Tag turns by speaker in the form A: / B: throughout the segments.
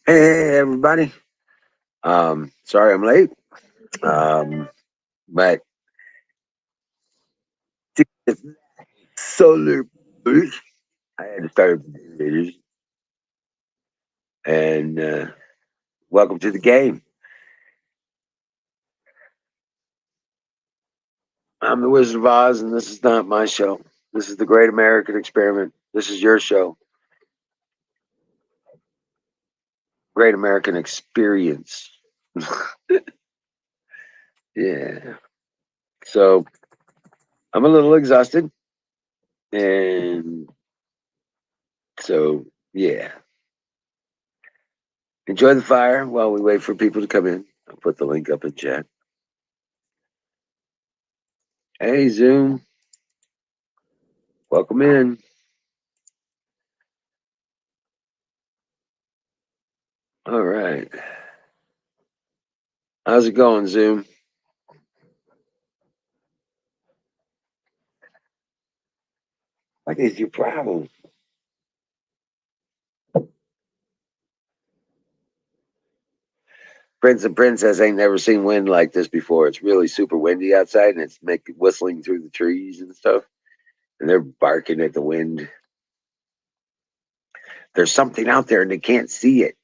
A: Hey everybody. Sorry I'm late. But to get solar boost, I had to start up the generators. And welcome to the game. I'm the Wizard of Oz, and this is not my show. This is the Great American Experiment. This is your show, Great American Experience. Yeah. So I'm a little exhausted, and so yeah. Enjoy the fire while we wait for people to come in. I'll put the link up in chat. Hey Zoom, welcome in. All right. How's it going, Zoom? What is your problem? Prince and Princess ain't never seen wind like this before. It's really super windy outside and it's making whistling through the trees and stuff. And they're barking at the wind. There's something out there and they can't see it.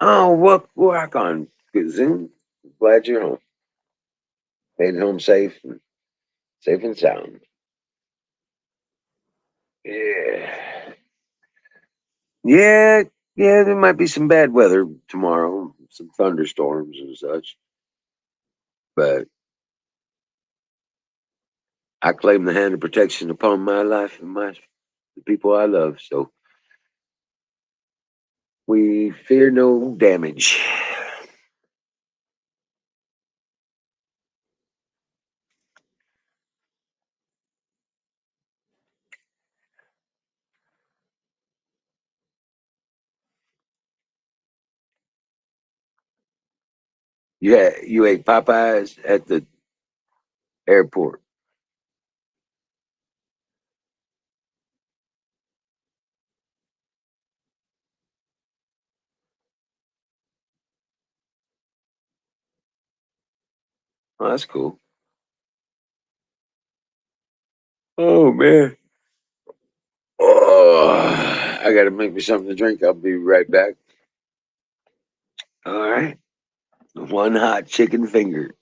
A: Oh, walk on, Zoom. Glad you're home. Made it home safe and sound. Yeah. Yeah, yeah, there might be some bad weather tomorrow, some thunderstorms and such. But I claim the hand of protection upon my life and the people I love. So we fear no damage. You ate Popeyes at the airport. Oh, that's cool. Oh man. Oh, I gotta make me something to drink. I'll be right back. All right. One hot chicken finger.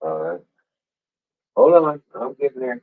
A: All right. Hold on. I'm getting there.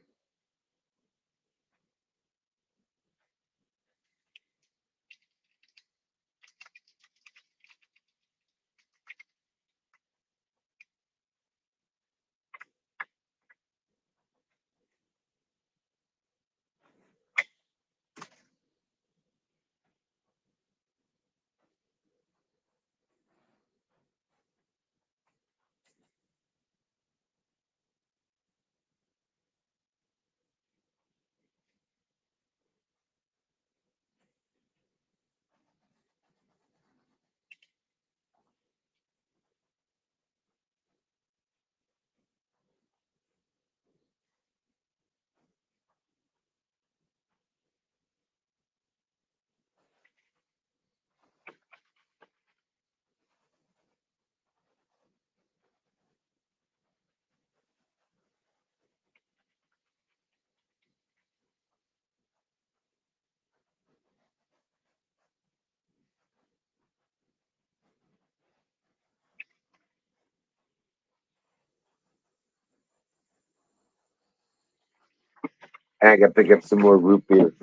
A: I gotta pick up some more root beer,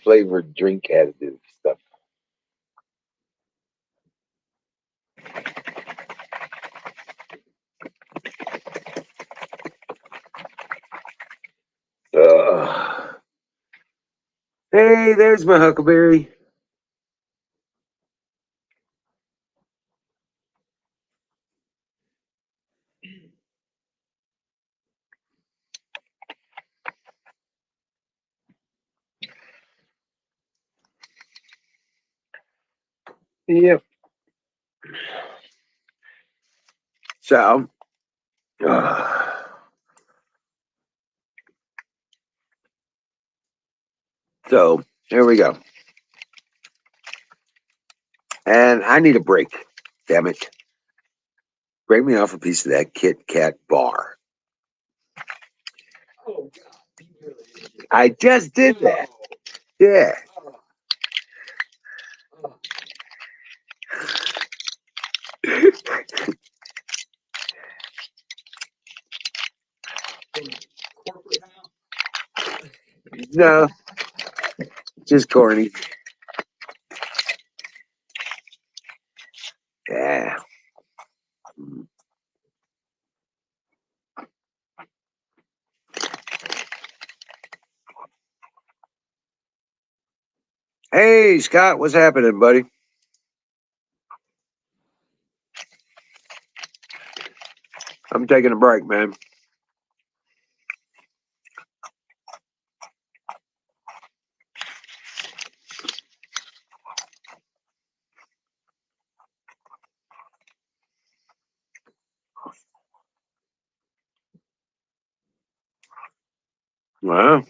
A: flavored drink additive stuff. Uh, hey, there's my huckleberry. Yep. So, uh, so here we go. And I need a break. Damn it. Break me off a piece of that Kit Kat bar. I just did that. Yeah. No, just corny. Yeah. Hey, Scott, what's happening, buddy? I'm taking a break, man. Wow.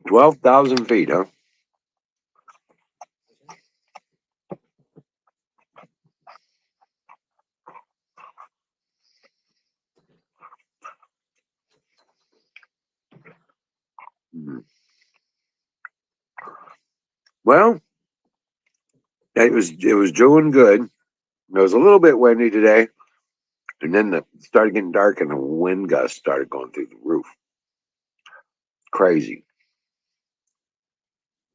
A: 12,000 feet, huh? Hmm. Well, it was doing good. It was a little bit windy today, and then it started getting dark, and the wind gust started going through the roof. Crazy.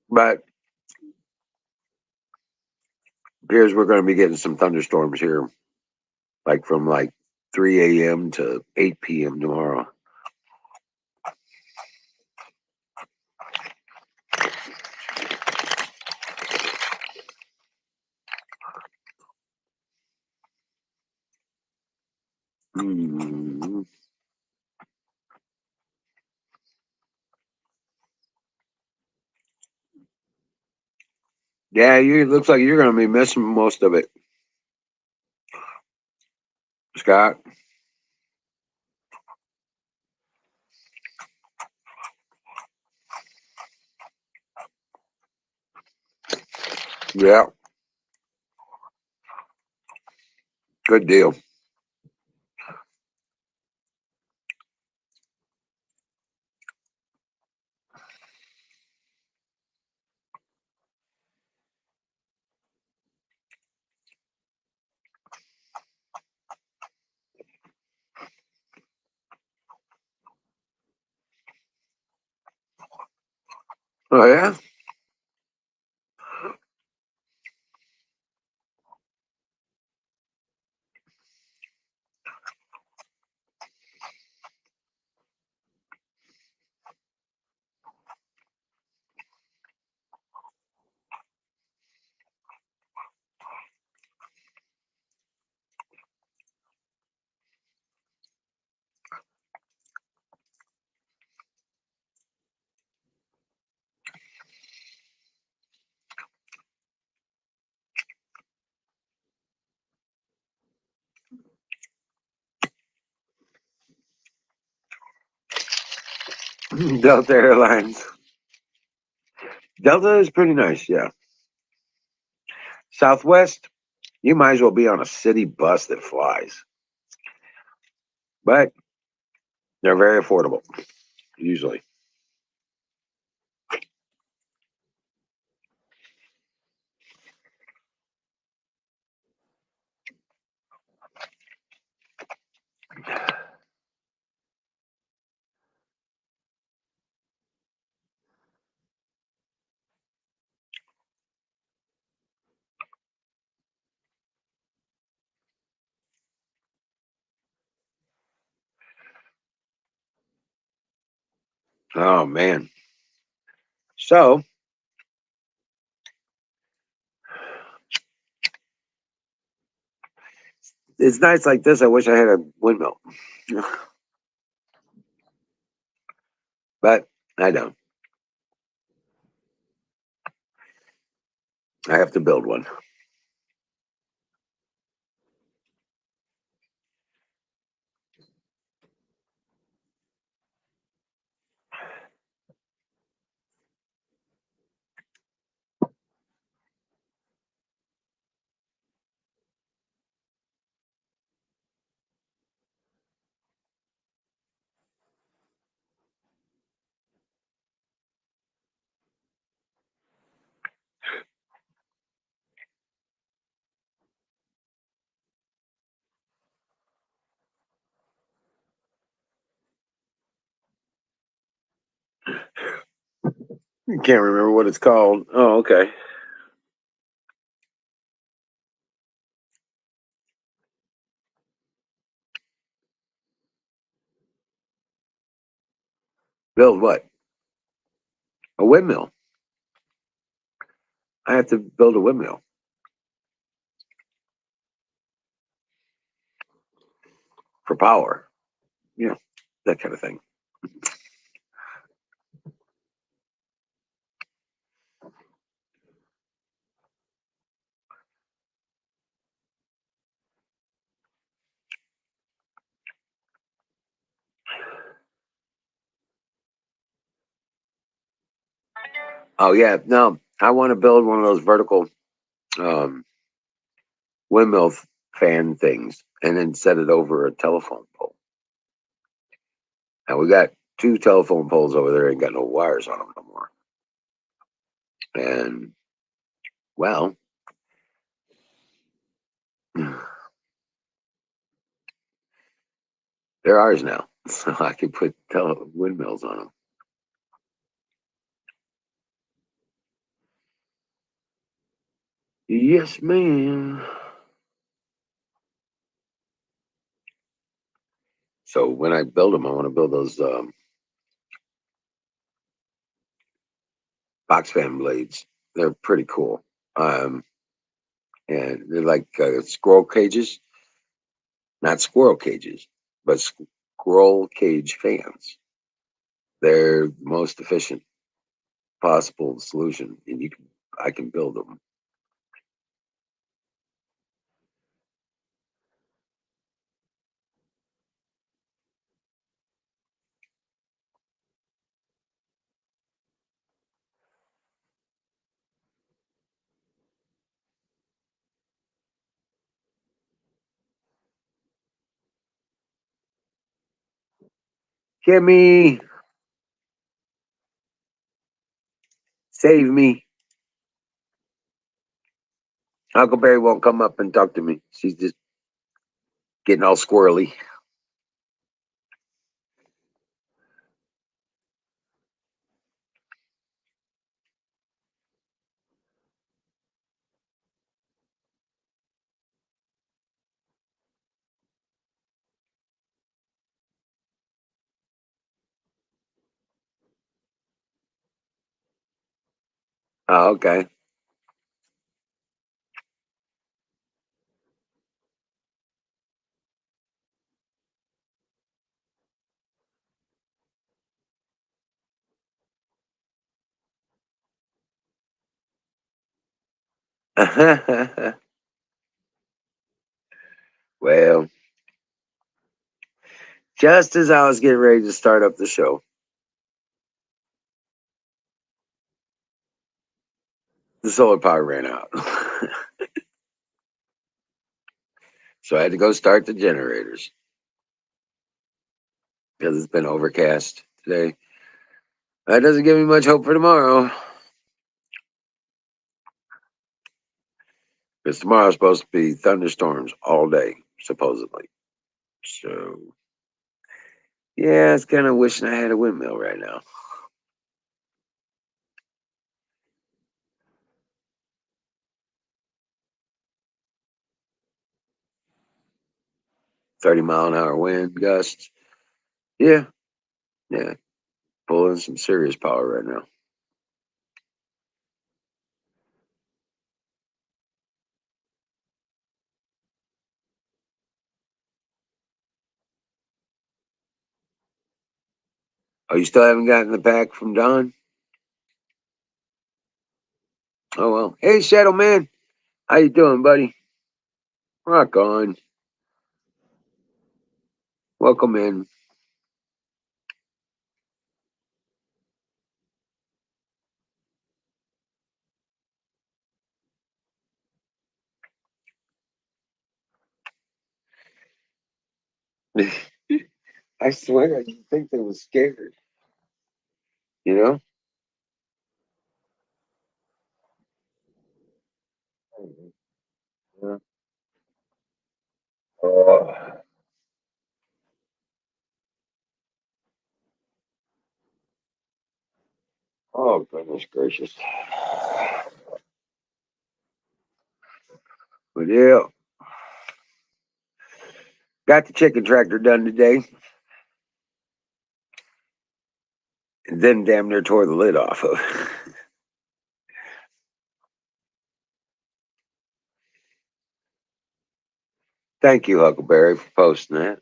A: But appears we're going to be getting some thunderstorms here, like from like 3 a.m. to 8 p.m. tomorrow. Hmm. Yeah, you looks like you're going to be missing most of it, Scott. Yeah, good deal. Oh yeah, Delta Airlines. Delta is pretty nice. Yeah, Southwest. You might as well be on a city bus that flies, but they're very affordable usually. Oh man. So it's nights like this. I wish I had a windmill, but I don't. I have to build one. Can't remember what it's called. Oh, okay. Build what? A windmill. I have to build a windmill for power. You know, that kind of thing. Oh yeah, no, I want to build one of those vertical um, windmill fan things, and then set it over a telephone pole. And we got two telephone poles over there, ain't got no wires on them no more. And well, they're ours now, so I can put windmills on them. Yes, ma'am. So when I build them, I want to build those box fan blades. They're pretty cool. Um, and they're like squirrel cages, not squirrel cages, but squirrel cage fans. They're the most efficient possible solution, and I can build them. Kimmy, save me. Huckleberry won't come up and talk to me. She's just getting all squirrely. Oh, okay. Well, just as I was getting ready to start up the show, the solar power ran out. So I had to go start the generators because it's been overcast today. That doesn't give me much hope for tomorrow because tomorrow's supposed to be thunderstorms all day, supposedly. So, yeah, it's kind of wishing I had a windmill right now. 30-mile-an-hour wind gusts. Yeah, yeah. pulling some serious power right now. Oh, you still haven't gotten the pack from Don? Oh well. Hey, Shadow Man, how you doing, buddy? Rock on. Welcome in. I swear, I didn't think they was scared. You know? Yeah. Oh, oh, goodness gracious. But yeah, got the chicken tractor done today, and then damn near tore the lid off of. Thank you, Huckleberry, for posting that.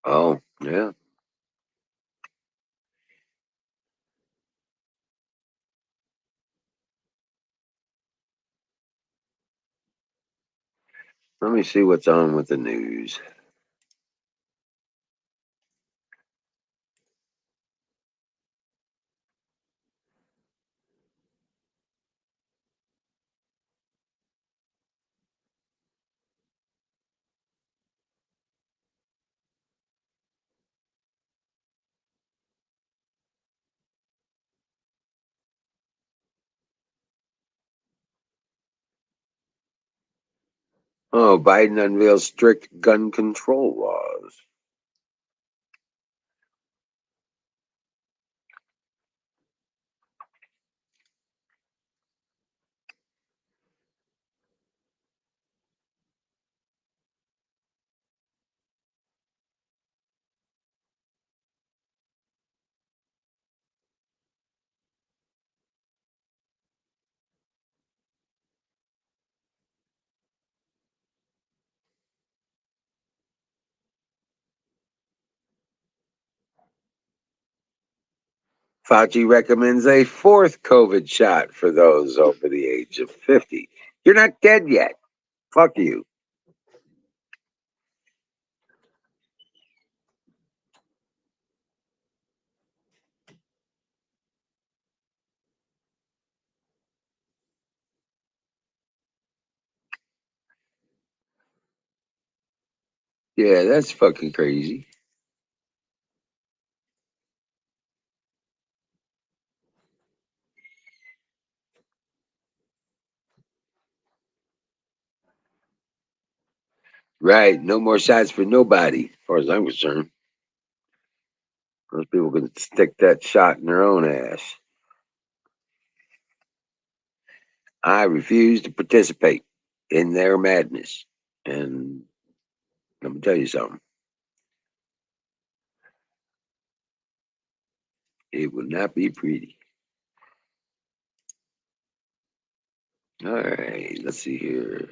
A: Oh, yeah. Let me see what's on with the news. Oh, Biden unveils strict gun control laws. Fauci recommends a fourth COVID shot for those over the age of 50. You're not dead yet. Fuck you. Yeah, that's fucking crazy. Right. No more shots for nobody, as far as I'm concerned. Those people can stick that shot in their own ass. I refuse to participate in their madness. And let me tell you something. It will not be pretty. All right, let's see here.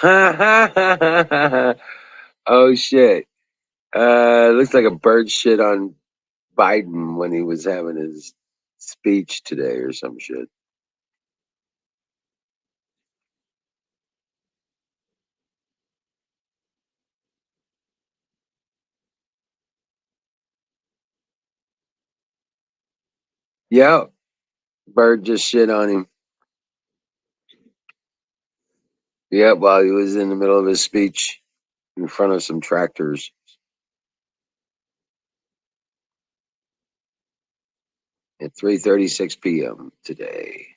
A: Oh shit. Looks like a bird shit on Biden when he was having his speech today or some shit. Yeah, bird just shit on him. Yeah, while he was in the middle of his speech in front of some tractors at 3:36 p.m. today.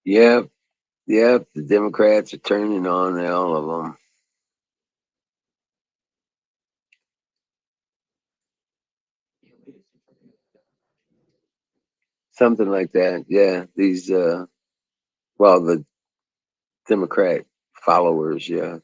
A: Yep, yep. The Democrats are turning on all of them. Something like that. Yeah, these well, the Democrat followers. Yeah.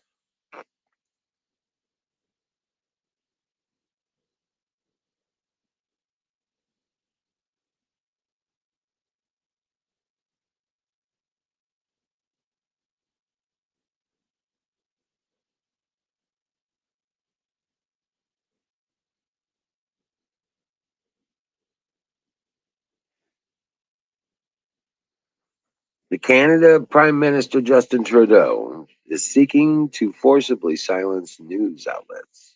A: The Canada Prime Minister Justin Trudeau is seeking to forcibly silence news outlets.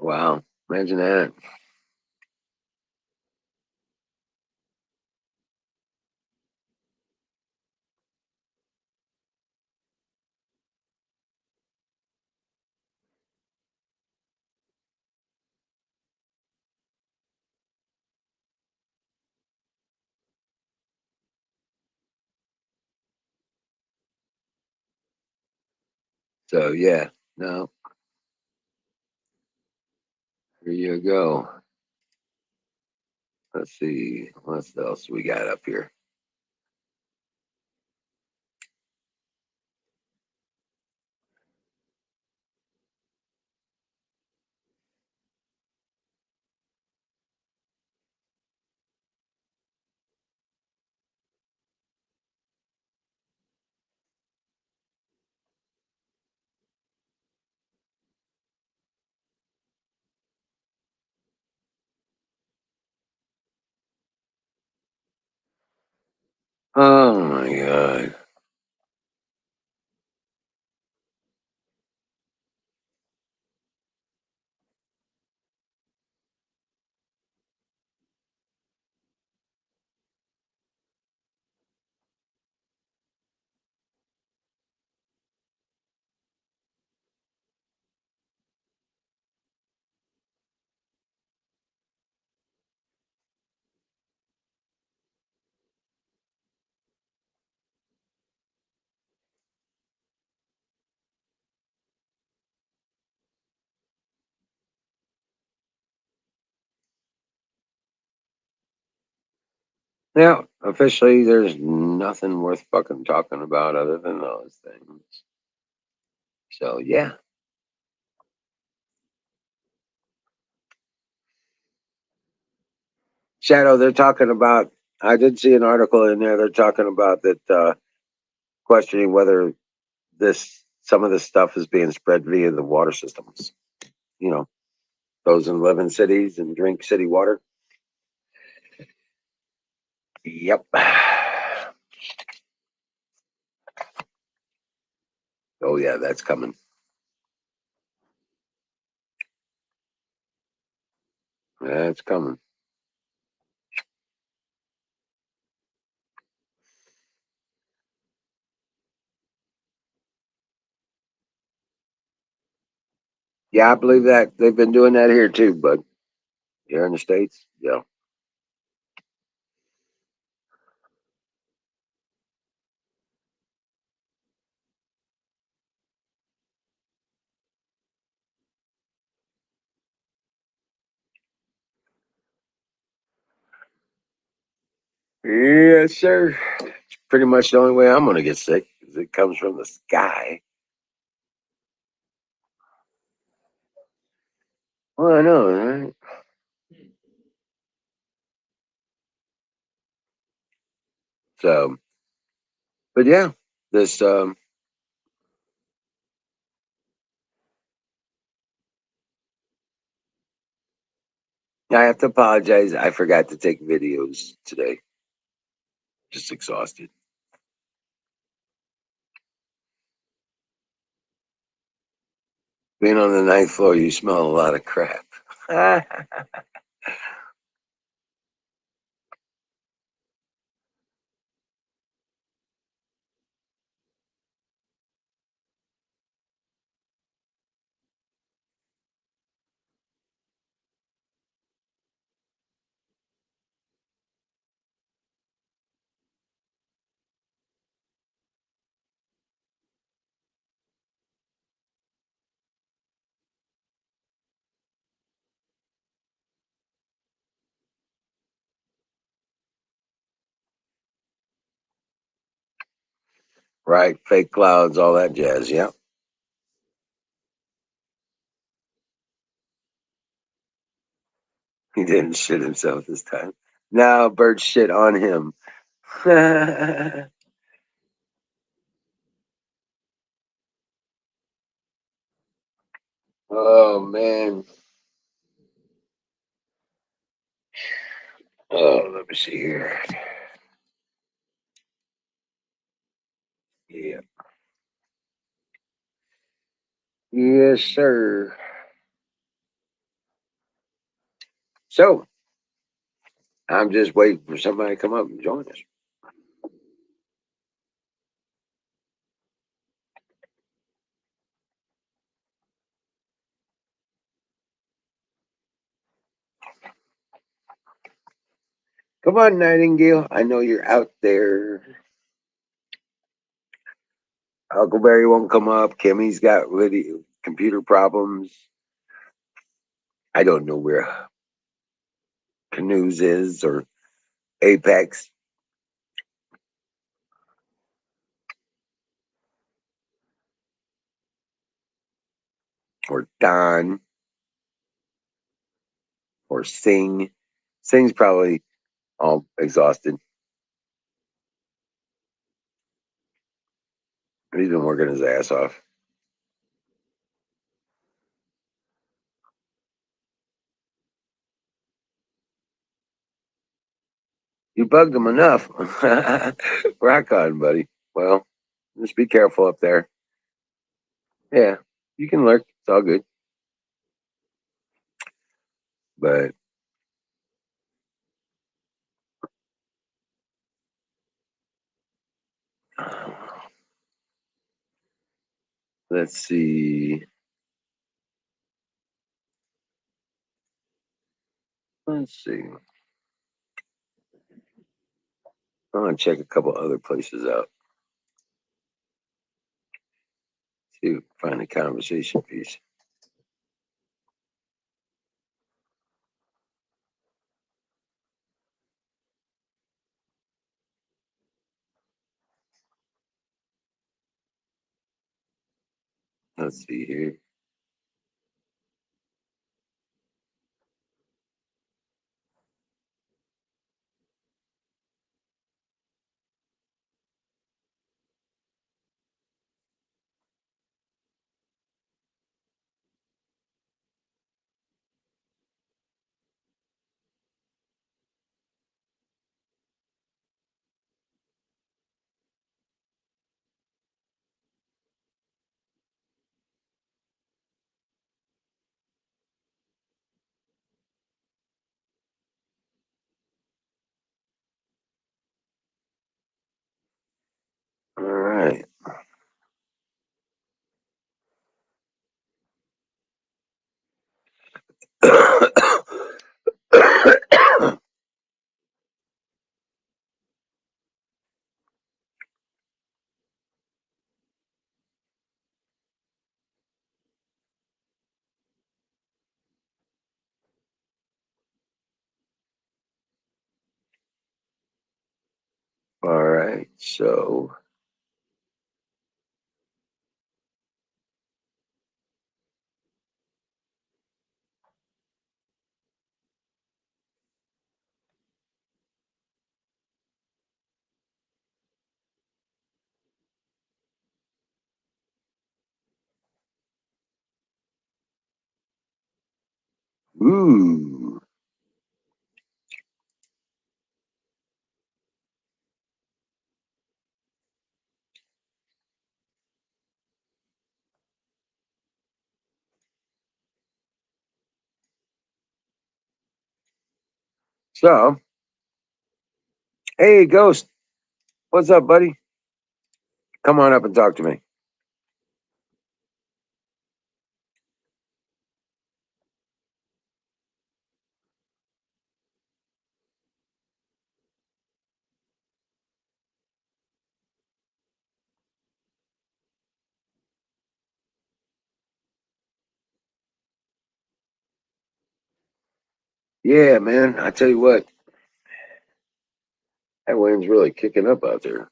A: Wow, imagine that. So yeah, no, here you go. Let's see what else we got up here. Oh my god. Yeah, officially, there's nothing worth fucking talking about other than those things. So yeah, Shadow. They're talking about. I did see an article in there. They're talking about that, questioning whether this some of this stuff is being spread via the water systems. You know, those in live in cities and drink city water. Yep. Oh yeah, that's coming. That's coming. Yeah, I believe that they've been doing that here too, but here in the States, yeah. Yes, sir. It's pretty much the only way I'm gonna get sick is it comes from the sky. Well, I know, right? So, but yeah, this I have to apologize. I forgot to take videos today. Just exhausted. Being on the ninth floor, you smell a lot of crap. Right, fake clouds, all that jazz. Yeah, he didn't shit himself this time. Now bird shit on him. Oh man. Oh, let me see here. Yeah. Yes, sir. So I'm just waiting for somebody to come up and join us. Come on, Nightingale. I know you're out there. Huckleberry won't come up. Kimmy's got really computer problems. I don't know where Canoes is or Apex or Don or Sing. Sing's probably all exhausted. He's been working his ass off. You bugged him enough. Rock on, buddy. Well, just be careful up there. Yeah, you can lurk. It's all good. But let's see. Let's see. I want to check a couple other places out. See, find a conversation piece. Let's see here. So ooh. So, hey, Ghost, what's up, buddy? Come on up and talk to me. Yeah, man. I tell you what, that wind's really kicking up out there.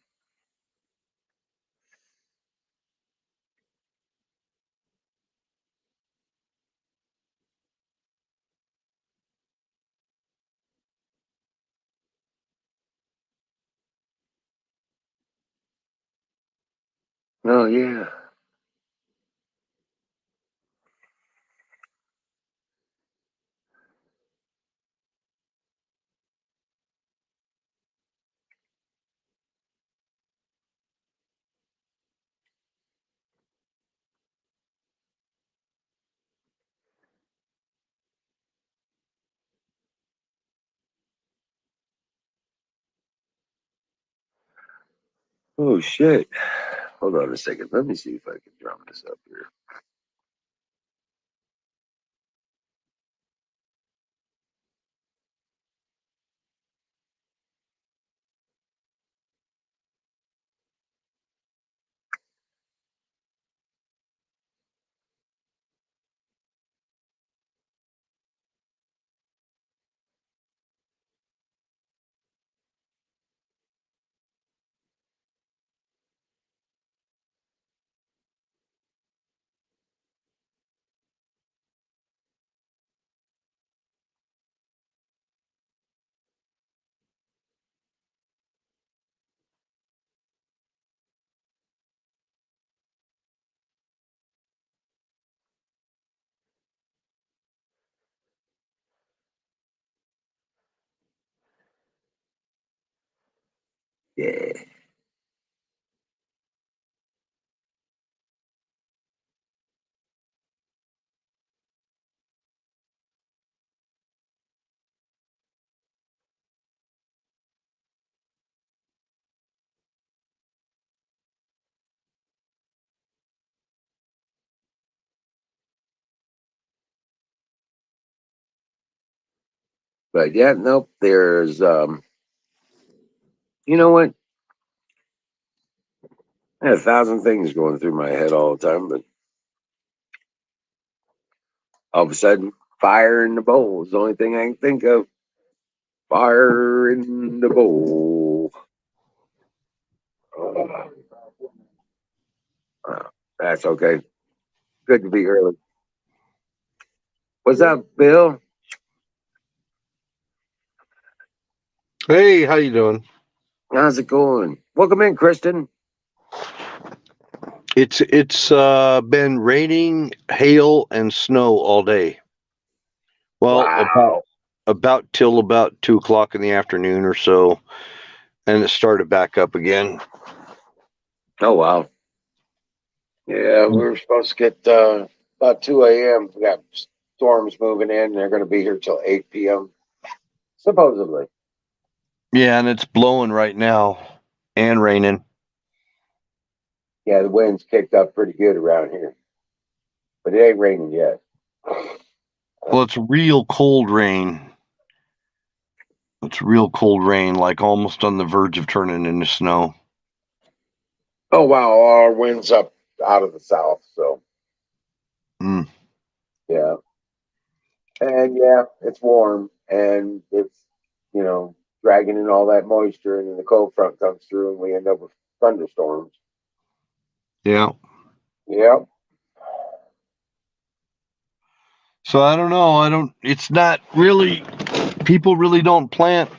A: Oh yeah. Oh shit. Hold on a second. Let me see if I can drum this up here. Yeah. But yeah, nope. There's you know what? I had 1,000 things going through my head all the time, but all of a sudden, fire in the bowl is the only thing I can think of. Fire in the bowl. Oh, that's okay. Good to be early. What's up, Bill?
B: Hey, how you doing?
A: How's it going? Welcome in, Kristen.
B: It's been raining, hail, and snow all day. Well,
A: Wow.
B: about till about 2 o'clock in the afternoon or so, and it started back up again.
A: Oh, wow. Yeah, we were supposed to get about 2 a.m. We got storms moving in. They're going to be here till 8 p.m. Supposedly.
B: Yeah, and it's blowing right now and raining.
A: Yeah, the wind's kicked up pretty good around here, but it ain't raining yet.
B: Well, it's real cold rain. It's real cold rain, like almost on the verge of turning into snow.
A: Oh, wow. Our wind's up out of the south. So,
B: Mm.
A: yeah. And yeah, it's warm and it's, you know, dragging in all that moisture, and then the cold front comes through, and we end up with thunderstorms.
B: Yeah.
A: Yep.
B: So I don't know. It's not really, people really don't plant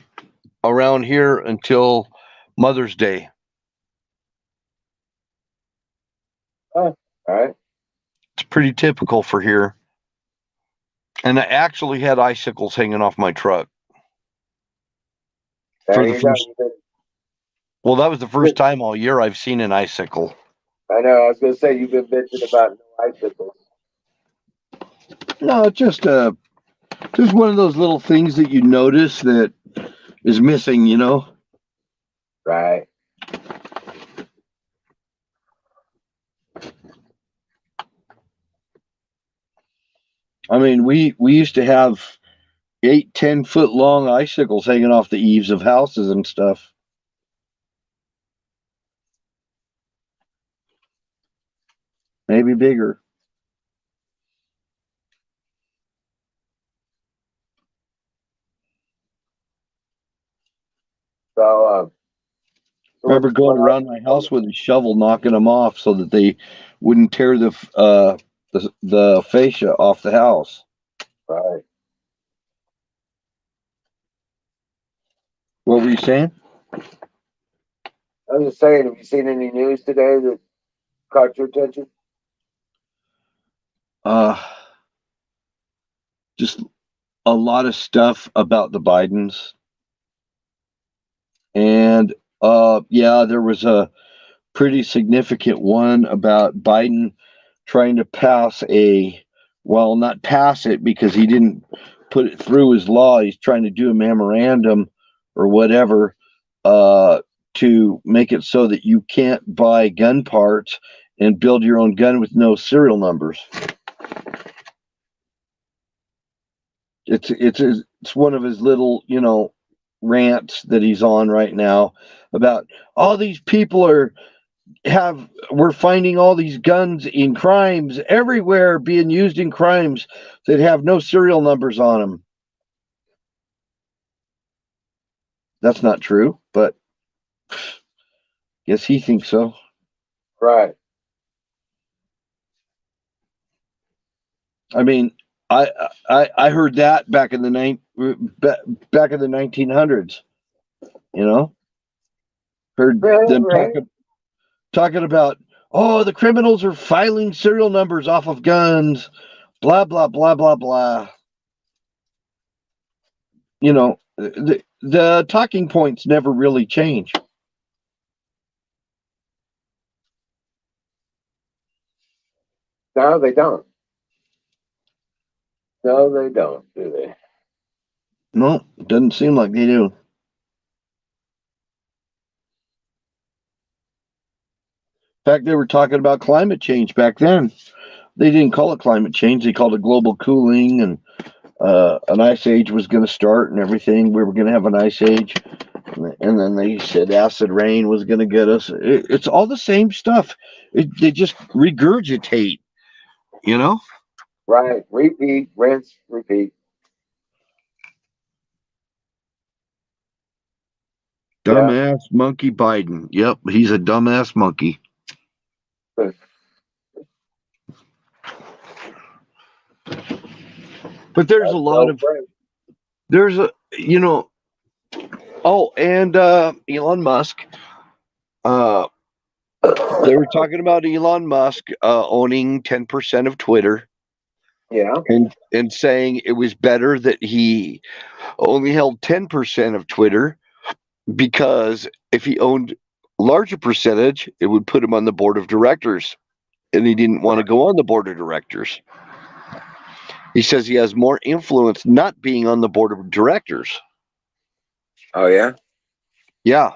B: around here until Mother's Day.
A: All right.
B: It's pretty typical for here. And I actually had icicles hanging off my truck.
A: There
B: For the
A: you go.
B: first, well, that was the first time all year I've seen an icicle.
A: I know. I was going to say you've been bitching about no icicles.
B: No, just one of those little things that you notice that is missing, you know?
A: Right.
B: I mean, we used to have 8, 10 foot long icicles hanging off the eaves of houses and stuff. Maybe bigger.
A: So,
B: Remember going around my house with a shovel, knocking them off so that they wouldn't tear the fascia off the house.
A: right.
B: What were you saying?
A: I was just saying, have you seen any news today that caught your attention?
B: Just a lot of stuff about the Bidens. And yeah, there was a pretty significant one about Biden trying to pass not pass it because he didn't put it through his law. He's trying to do a memorandum or whatever to make it so that you can't buy gun parts and build your own gun with no serial numbers. It's one of his little, rants that he's on right now about all these people we're finding all these guns in crimes everywhere being used in crimes that have no serial numbers on them. That's not true, but guess he thinks so.
A: Right.
B: I mean, I heard that back in the 1900s. Heard them talking about, oh, the criminals are filing serial numbers off of guns, blah blah blah blah blah. The talking points never really change.
A: No, they don't. No, they don't, do they?
B: No, it doesn't seem like they do. In fact, they were talking about climate change back then. They didn't call it climate change. They called it global cooling, and an ice age was going to start and everything. We were going to have an ice age. And then they said acid rain was going to get us. It's all the same stuff. They just regurgitate, you know?
A: Right. Repeat, rinse, repeat.
B: Dumbass monkey Biden. Yep, he's a dumbass monkey. But there's a lot of there's a oh, and Elon Musk. They were talking about Elon Musk owning 10% of Twitter.
A: Yeah.
B: And saying it was better that he only held 10% of Twitter, because if he owned a larger percentage, it would put him on the board of directors. And he didn't want to go on the board of directors. He says he has more influence not being on the board of directors.
A: Oh, yeah?
B: Yeah.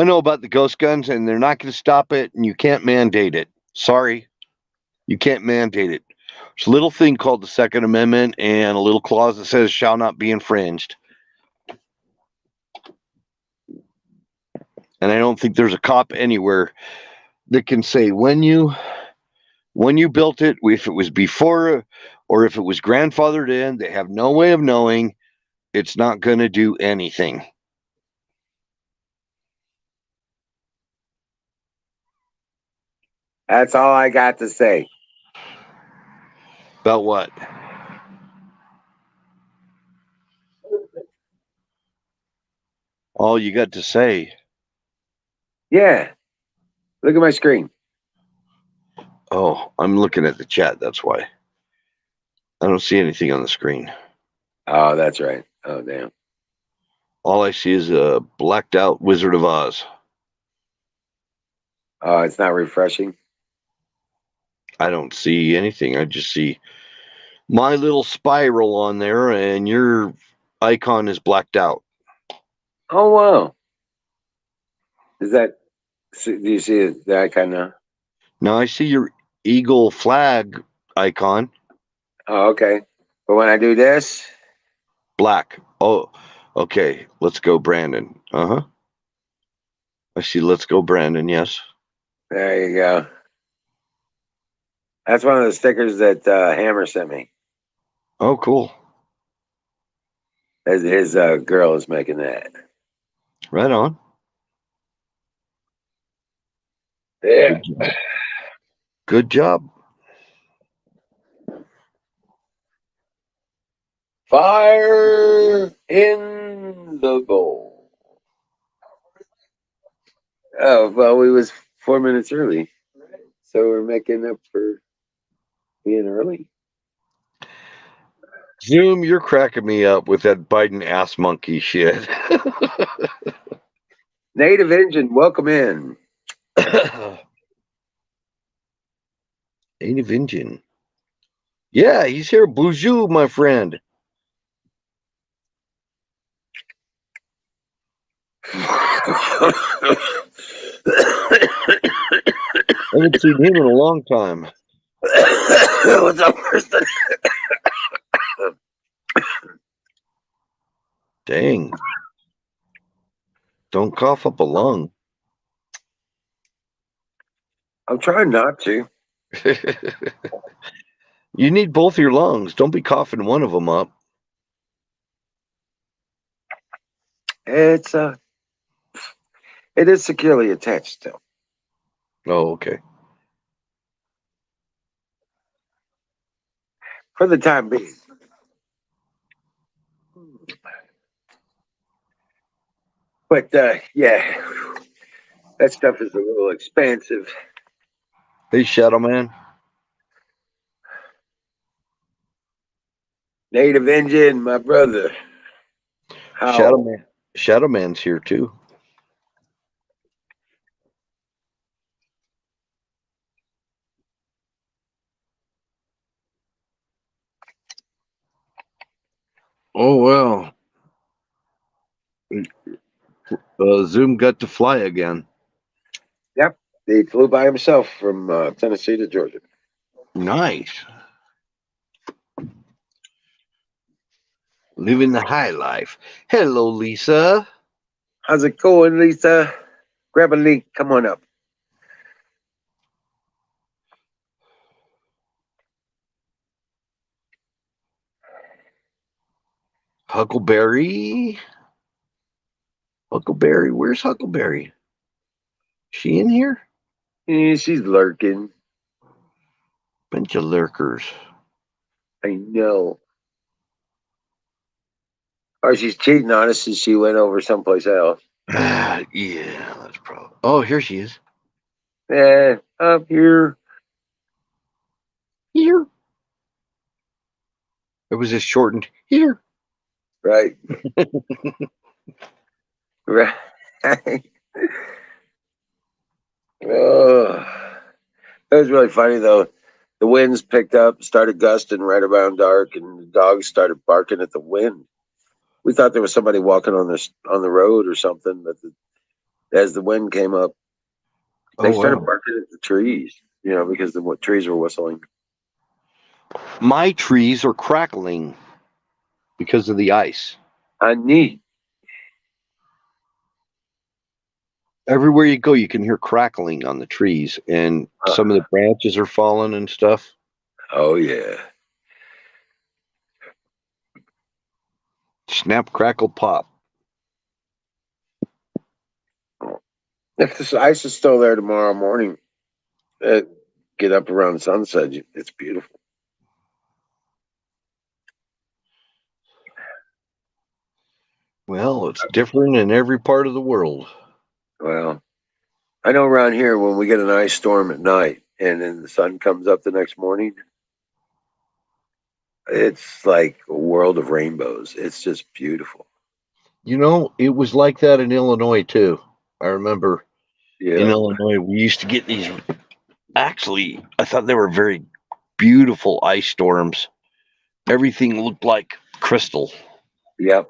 B: I know about the ghost guns, and they're not going to stop it, and you can't mandate it. Sorry. You can't mandate it. There's a little thing called the Second Amendment and a little clause that says shall not be infringed. And I don't think there's a cop anywhere that can say when you when you built it, if it was before or if it was grandfathered in, they have no way of knowing. It's not going to do anything.
A: That's all I got to say.
B: About what? All you got to say.
A: Yeah. Look at my screen.
B: Oh, I'm looking at the chat. That's why. I don't see anything on the screen.
A: Oh, that's right. Oh, damn.
B: All I see is a blacked out Wizard of Oz.
A: Oh, it's not refreshing.
B: I don't see anything. I just see my little spiral on there, and your icon is blacked out.
A: Oh, wow. Is that, do you see the icon now?
B: Now I see your eagle flag icon,
A: Oh, okay. But when I do this,
B: black. Oh, okay. Let's go, Brandon. I see. Let's go, Brandon. Yes.
A: there you go. That's one of the stickers that Hammer sent me.
B: Oh, cool.
A: His girl is making that.
B: Right on.
A: Yeah.
B: Good job. Good job.
A: Fire in the bowl. Oh, well, we was 4 minutes early. So we're making up for being early.
B: Zoom, you're cracking me up with that Biden ass monkey shit.
A: Native Engine, welcome in.
B: Native Indian. Yeah, he's here. Bonjour, my friend. Haven't seen him in a long time.
A: What's up, Kristen?
B: Dang. Don't cough up a lung.
A: I'm trying not to.
B: You need both your lungs. Don't be coughing one of them up.
A: It's it is securely attached still.
B: Oh, okay.
A: For the time being. But yeah, that stuff is a little expensive.
B: Hey, Shadow Man.
A: Native Engine, my brother.
B: Shadow
A: How?
B: Man. Shadow Man's here too. Oh well. Zoom got to fly again.
A: Yep, he flew by himself from Tennessee to Georgia.
B: Nice. Living the high life. Hello, Lisa.
A: How's it going, Lisa? Grab a leak. Come on up.
B: Huckleberry. Huckleberry. Where's Huckleberry? She in here?
A: She's lurking.
B: Bunch of lurkers.
A: I know. Or she's cheating on us and she went over someplace else.
B: Yeah, that's probably. Oh, here she is.
A: Yeah, up here.
B: Here. It was just shortened. Here.
A: Right. Right. Oh, it was really funny though. The winds picked up, started gusting right around dark, and the dogs started barking at the wind. We thought there was somebody walking on the road or something, but as the wind came up, they
B: Oh,
A: started
B: wow.
A: barking at the trees. You know, because the trees were whistling.
B: My trees are crackling because of the ice.
A: Neat.
B: Everywhere you go, you can hear crackling on the trees, and some of the branches are falling and stuff.
A: Oh yeah.
B: Snap, crackle, pop.
A: If the ice is still there tomorrow morning, uh, get up around sunset. It's beautiful.
B: Well, it's different in every part of the world.
A: Well, I know around here when we get an ice storm at night and then the sun comes up the next morning, it's like a world of rainbows. It's just beautiful.
B: It was like that in Illinois too. I remember in
A: Yeah.
B: Illinois, we used to get these. Actually, I thought they were very beautiful ice storms. Everything looked like crystal.
A: Yep.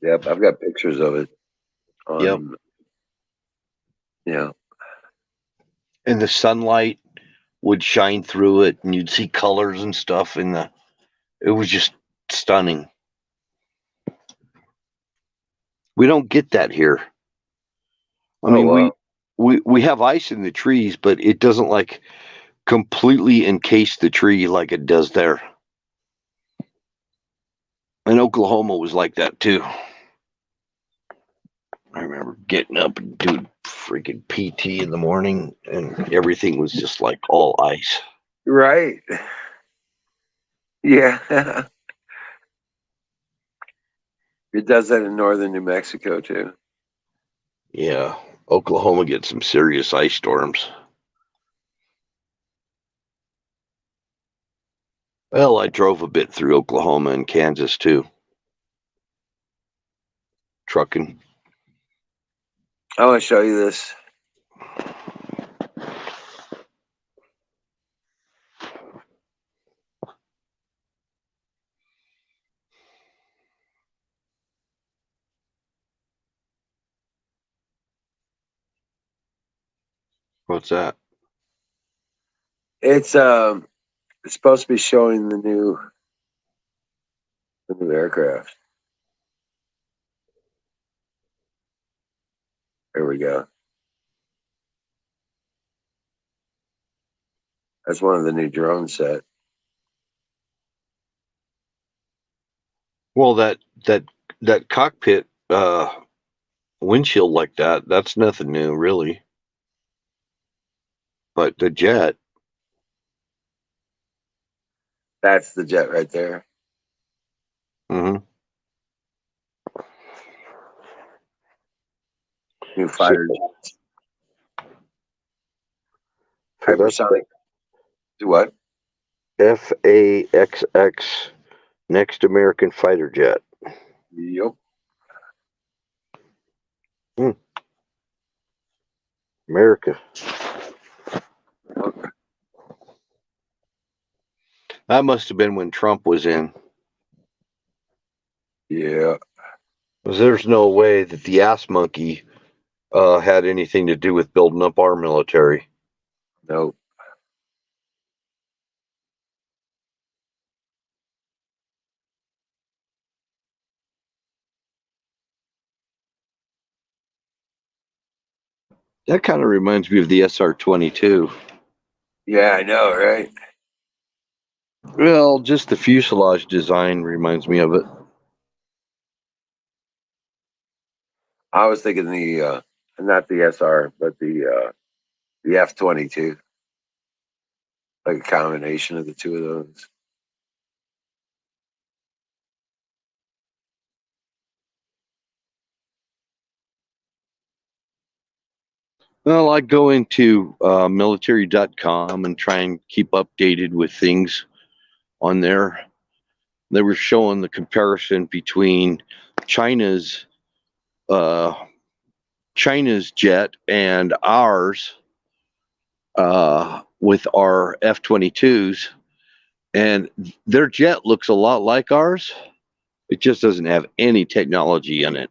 A: Yep. I've got pictures of it
B: Yep.
A: on, yeah.
B: And the sunlight would shine through it, and you'd see colors and stuff. It was just stunning. We don't get that here. I
A: Oh,
B: mean,
A: wow.
B: we have ice in the trees, but it doesn't like completely encase the tree like it does there. And Oklahoma was like that too. I remember getting up and doing freaking PT in the morning, and everything was just like all ice.
A: Right. Yeah. It does that in northern New Mexico too.
B: Yeah, Oklahoma gets some serious ice storms. Well, I drove a bit through Oklahoma and Kansas too, trucking.
A: I want to show you this.
B: What's that?
A: It's supposed to be showing the new aircraft. There we go. That's one of the new drone set.
B: Well, that cockpit windshield like that's nothing new, really. But the jet,
A: That's the jet right there.
B: mm-hmm.
A: New
B: so,
A: fighter
B: so that's
A: hypersonic. Do what?
B: the FAXX Next American Fighter Jet.
A: Yep.
B: Hmm. America. That must have been when Trump was in.
A: Yeah.
B: 'Cause there's no way that the ass monkey had anything to do with building up our military.
A: Nope.
B: That kind of reminds me of the SR-22.
A: Yeah, I know, right?
B: Well, just the fuselage design reminds me of it.
A: I was thinking not the SR, but the F-22, like a combination of the two of those.
B: Well, I go into military.com and try and keep updated with things on there. They were showing the comparison between China's uh, China's jet and ours with our F-22s, and their jet looks a lot like ours. It just doesn't have any technology in it.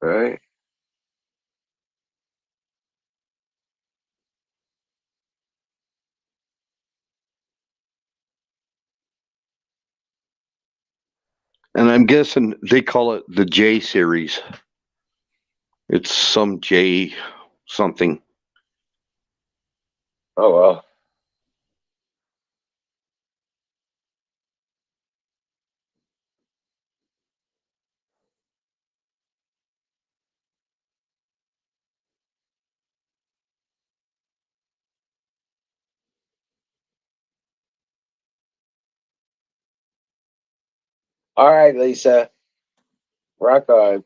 A: Right?
B: And I'm guessing they call it the J series. It's some J something.
A: Oh well. All right, Lisa. Rock on.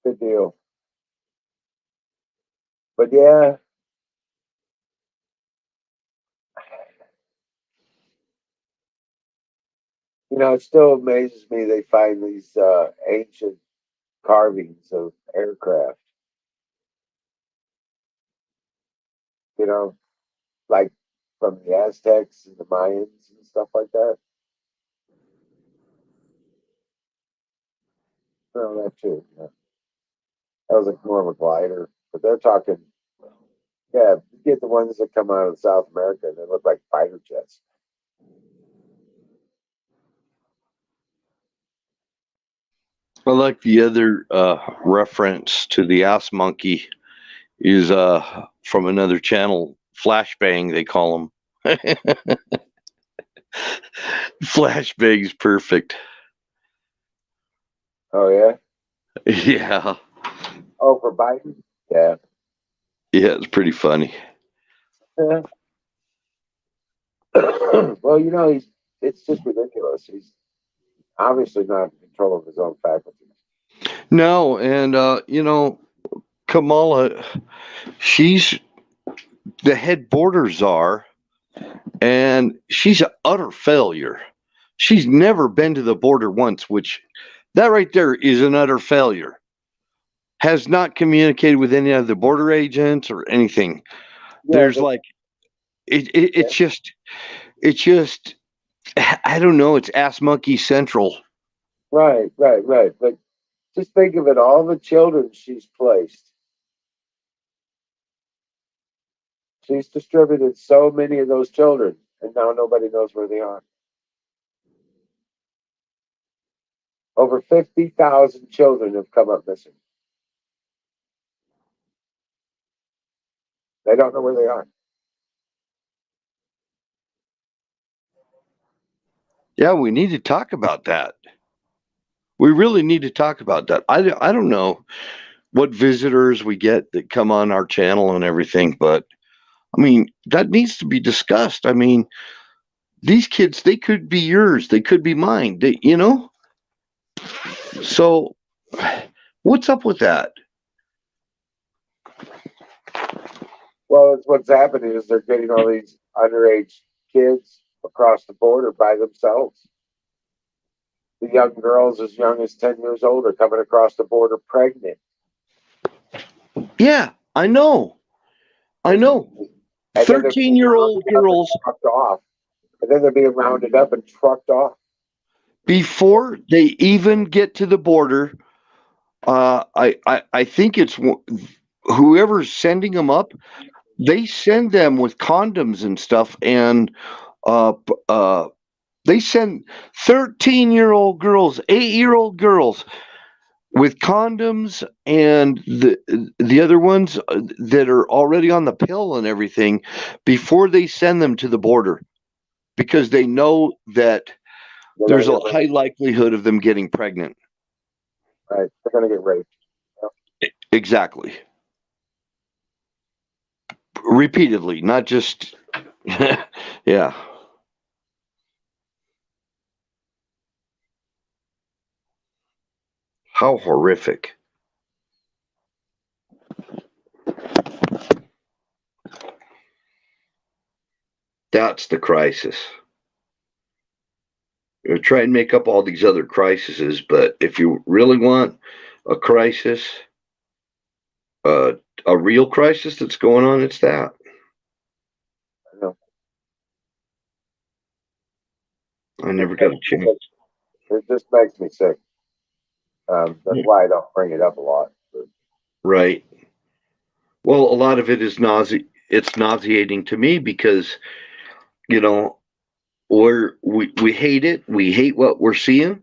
A: Good deal. But yeah, it still amazes me they find these ancient carvings of aircraft, you know, like from the Aztecs and the Mayans and stuff like that. No, that too. Yeah. That was like more of a glider. But they're talking, yeah, you get the ones that come out of South America and they look like fighter jets.
B: I like the other reference to the ass monkey is from another channel, Flashbang, they call them. Flashbang's perfect.
A: Oh, yeah?
B: Yeah.
A: Oh, for Biden? Yeah.
B: Yeah, it's pretty funny.
A: Yeah. Well, it's just ridiculous. He's obviously not in control of his own faculties.
B: No, and Kamala, she's the head border czar, and she's an utter failure. She's never been to the border once, which that right there is an utter failure. Has not communicated with any of the border agents or anything.
A: Yeah,
B: There's like it's just I don't know. It's ass monkey central.
A: right, right, right. But just think of it, all the children she's placed. She's distributed so many of those children, and now nobody knows where they are. Over 50,000 children have come up missing. They don't know where they are.
B: Yeah, we need to talk about that. We really need to talk about that. I don't know what visitors we get that come on our channel and everything, but I mean, that needs to be discussed. I mean, these kids, they could be yours, they could be mine, So, what's up with that?
A: Well, it's what's happening is they're getting all these underage kids across the border by themselves. The young girls as young as 10 years old are coming across the border pregnant.
B: Yeah, I know. I know.
A: And then they're being
B: 13-year-old
A: rounded up and
B: girls,
A: trucked off. And then they're being rounded up and trucked off.
B: before they even get to the border, I think it's whoever's sending them up, they send them with condoms and stuff, and uh, uh, they send 13-year-old girls, 8-year-old girls with condoms, and the other ones that are already on the pill and everything before they send them to the border, because they know that
A: They're
B: there's
A: gonna
B: a
A: get raped.
B: high likelihood of them getting pregnant.
A: Right? They're gonna get raped.
B: Exactly. Repeatedly, not just yeah. How horrific. That's the crisis. You try and make up all these other crises, but if you really want a crisis, uh, a real crisis that's going on, it's that.
A: You know,
B: I
A: it
B: never got a
A: makes me
B: chance.
A: sick. It just makes me sick. That's why I don't bring it up a lot. But,
B: Right. Well, a lot of it is it's nauseating to me because, you know, we hate it. We hate what we're seeing.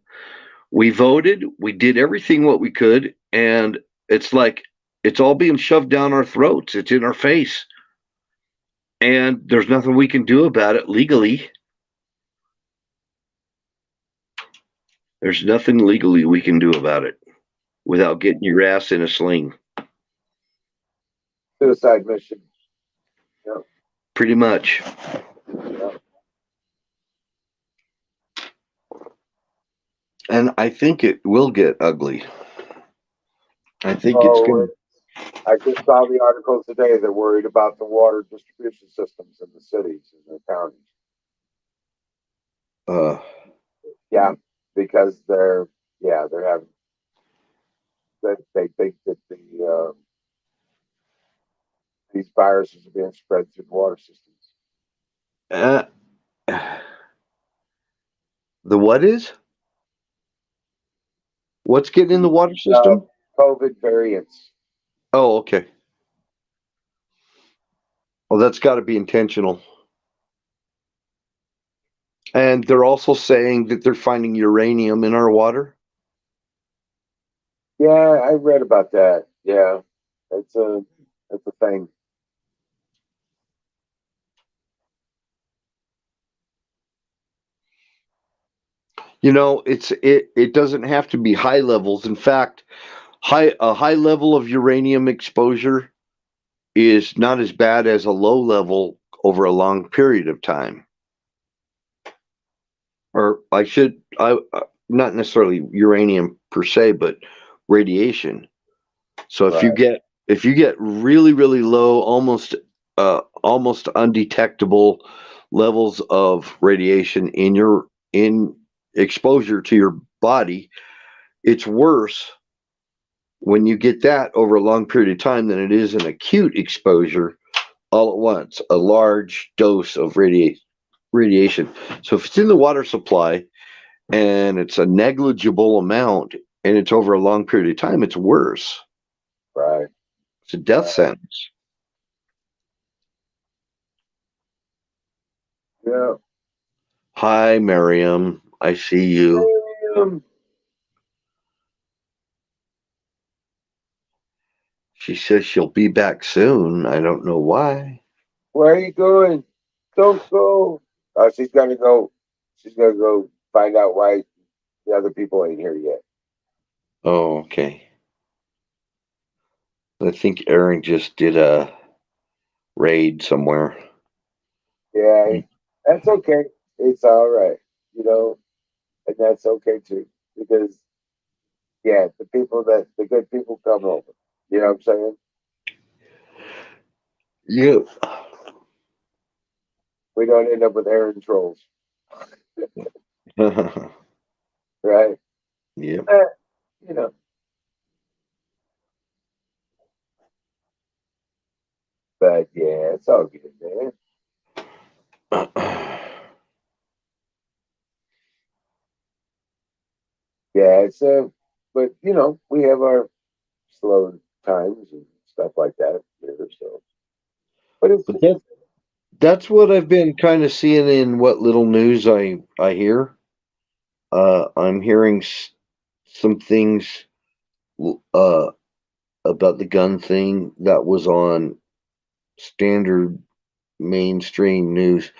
B: We voted, we did everything what we could, and it's like it's all being shoved down our throats. It's in our face. And there's nothing we can do about it legally. There's nothing legally we can do about it without getting your ass in a sling.
A: Suicide mission. Yep.
B: Pretty much.
A: Yep.
B: And I think it will get ugly. I think it's
A: Oh,
B: going
A: I just saw the articles today. They're worried about the water distribution systems in the cities and the counties.
B: to.
A: Yeah, because they're having that they think that these viruses are being spread through the water systems.
B: Uh, the what is? What's getting in the water system?
A: COVID variants.
B: Oh, okay. Well, that's got to be intentional. And they're also saying that they're finding uranium in our water.
A: Yeah, I read about that. Yeah, it's a thing.
B: You know, it doesn't have to be high levels. In fact, a high level of uranium exposure is not as bad as a low level over a long period of time. Or I not necessarily uranium per se, but radiation. So if you get really really low, almost undetectable levels of radiation in exposure to your body, it's worse when you get that over a long period of time than it is an acute exposure all at once, a large dose of radiation. So if it's in the water supply and it's a negligible amount and it's over a long period of time, it's worse.
A: Right.
B: It's a death sentence.
A: Yeah.
B: Hi, Miriam. I see you.
A: Um,
B: She says she'll be back soon. I don't know why.
A: where are you going? Don't go. Oh, she's gonna go. She's gonna go find out why the other people ain't here yet.
B: Oh, okay. I think Aaron just did a raid somewhere.
A: Yeah, that's okay. It's all right. You know, and that's okay too. Because yeah, the good people come over. You know what I'm saying?
B: Yep.
A: We don't end up with Aaron trolls, right?
B: Yep.
A: Eh, you know, but yeah, it's all good, man. Yeah, it's but you know, we have our slow times and stuff like that here, so. But it's
B: But that's what I've been kind of seeing in what little news I hear. I'm hearing some things uh, about the gun thing that was on standard mainstream news.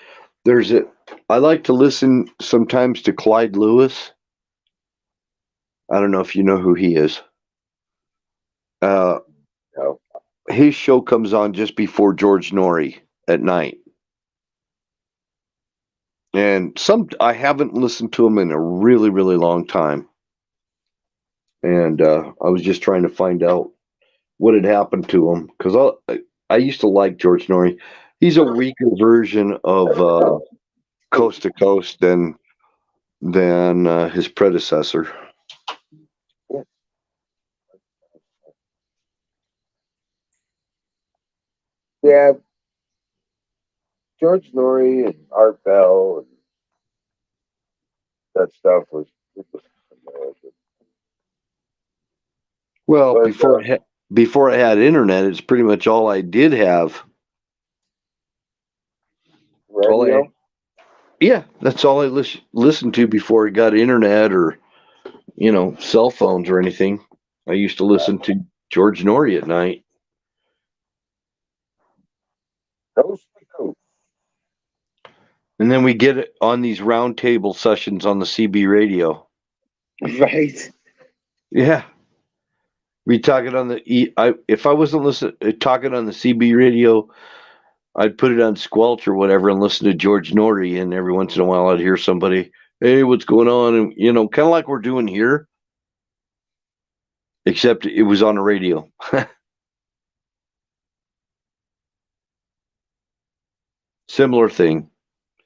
B: There's a I like to listen sometimes to Clyde Lewis. I don't know if you know who he is. Uh,
A: you know,
B: his show comes on just before George Norrie at night. And I haven't listened to him in a really, really long time. And I was just trying to find out what had happened to him because I used to like George Norrie. He's a weaker version of Coast to Coast than his predecessor.
A: yeah, George Norrie and Art Bell and that stuff was it was amazing.
B: Well,
A: But
B: before I had internet, it's pretty much all I did have. All I
A: radio,
B: Yeah, that's all I listened to before I got internet or cell phones or anything. I used to listen to George Norrie at night.
A: Coast to coast.
B: And then we get it on these round table sessions on the CB radio.
A: Right.
B: Yeah. We talking on if I wasn't listening talking on the CB radio, I'd put it on Squelch or whatever and listen to George Norrie, and every once in a while I'd hear somebody, "Hey, what's going on?" And kind of like we're doing here, except it was on the radio. Similar thing.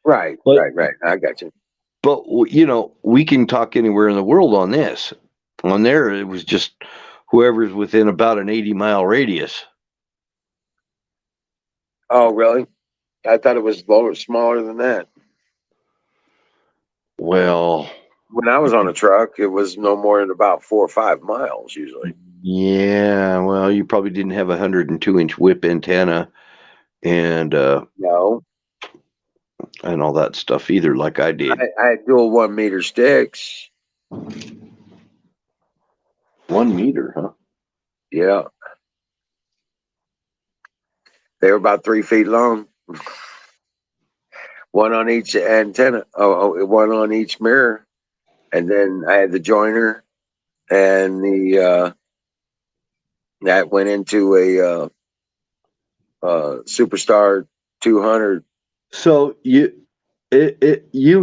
A: Right.
B: But
A: Right. I got you.
B: but we can talk anywhere in the world on this. On there, it was just whoever's within about an 80-mile radius.
A: Oh, really? I thought it was smaller than that.
B: Well,
A: When I was on a truck, it was no more than about 4 or 5 miles usually.
B: yeah. Well, you probably didn't have a 102-inch whip antenna and
A: No,
B: all that stuff either, like I did.
A: I had dual 1 meter sticks.
B: 1 meter, huh?
A: Yeah, they were about 3 feet long. One on each antenna. One on each mirror, and then I had the joiner, and the that went into a Superstar 200.
B: So you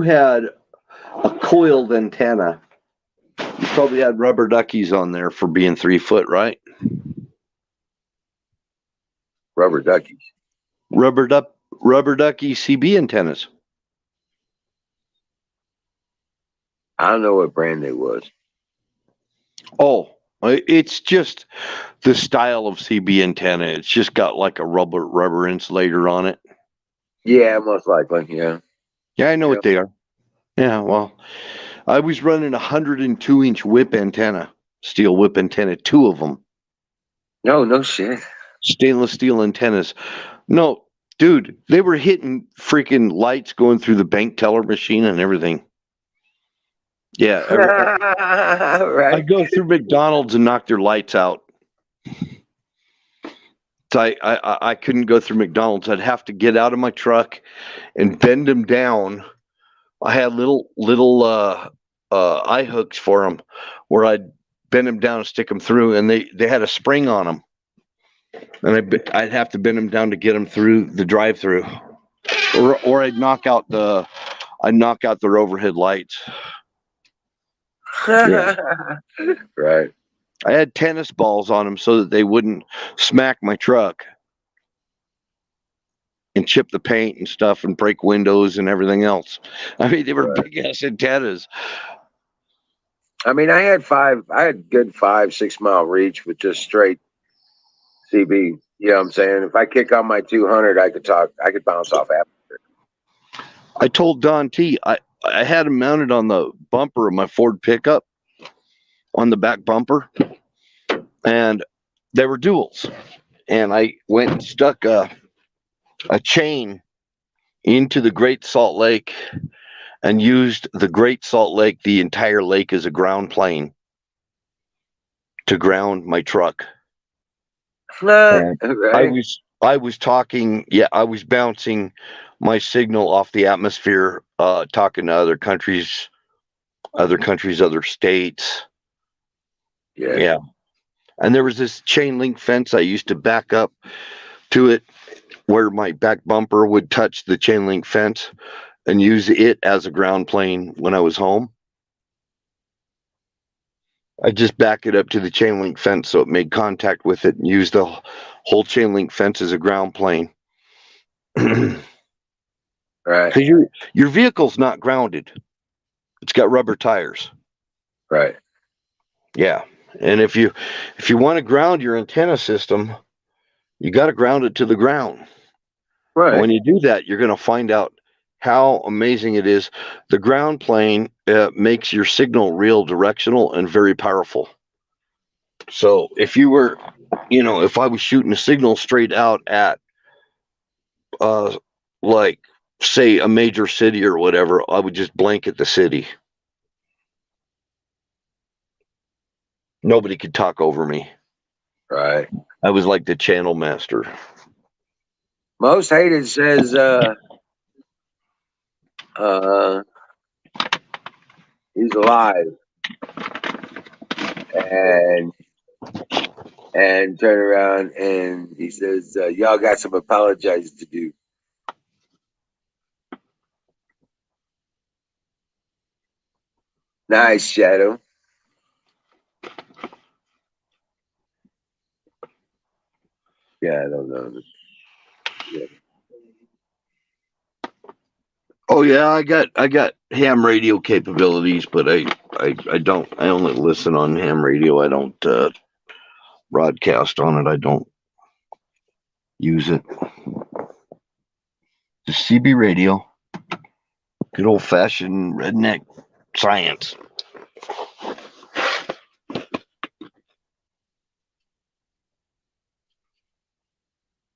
B: had a coiled antenna. You probably had rubber duckies on there for being 3 foot, right?
A: Rubber duckies.
B: Rubber ducky CB antennas.
A: I don't know what brand it was.
B: Oh, it's just the style of CB antenna. It's just got like a rubber insulator on it.
A: Yeah, most likely. Yeah.
B: Yeah, I know what they are. Yeah, well, I was running a 102-inch whip antenna, steel whip antenna, 2 of them.
A: No shit.
B: Stainless steel antennas. No, dude, they were hitting freaking lights going through the bank teller machine and everything. Yeah,
A: Right.
B: I go through McDonald's and knock their lights out. So I couldn't go through McDonald's. I'd have to get out of my truck and bend them down. I had little eye hooks for them, where I'd bend them down and stick them through, and they had a spring on them, and I'd have to bend them down to get them through the drive-through, or I'd knock out their overhead lights. Yeah.
A: Right.
B: I had tennis balls on them so that they wouldn't smack my truck and chip the paint and stuff and break windows and everything else. I mean, they were big ass antennas.
A: I mean, I had good 5 6 mile reach with just straight CB. You know what I'm saying? If I kick on my 200, I could bounce off after.
B: I told Don T, I had them mounted on the bumper of my Ford pickup, on the back bumper, and they were duals. And I went and stuck a chain into the Great Salt Lake and used the Great Salt Lake, the entire lake, as a ground plane to ground my truck.
A: Right.
B: I was talking, yeah, I was bouncing my signal off the atmosphere, talking to other countries, other states. Yeah. And there was this chain link fence I used to back up to it, where my back bumper would touch the chain link fence, and use it as a ground plane when I was home. I just back it up to the chain link fence so it made contact with it, and use the whole chain link fence as a ground plane.
A: Right.
B: Because your vehicle's not grounded. It's got rubber tires.
A: Right.
B: Yeah. And if you want to ground your antenna system, you got to ground it to the ground.
A: Right.
B: And when you do that, you're going to find out how amazing it is. The ground plane makes your signal real directional and very powerful. So if you were, if I was shooting a signal straight out at, like, say, a major city or whatever, I would just blanket the city. Nobody could talk over me.
A: Right.
B: I was like the channel master.
A: Most hated says he's alive and turn around and he says y'all got some apologizing to do. Nice, Shadow. Yeah, I don't know. Yeah.
B: Oh yeah, I got ham radio capabilities, but I only listen on ham radio. I don't broadcast on it. I don't use it. The CB radio. Good old fashioned redneck science.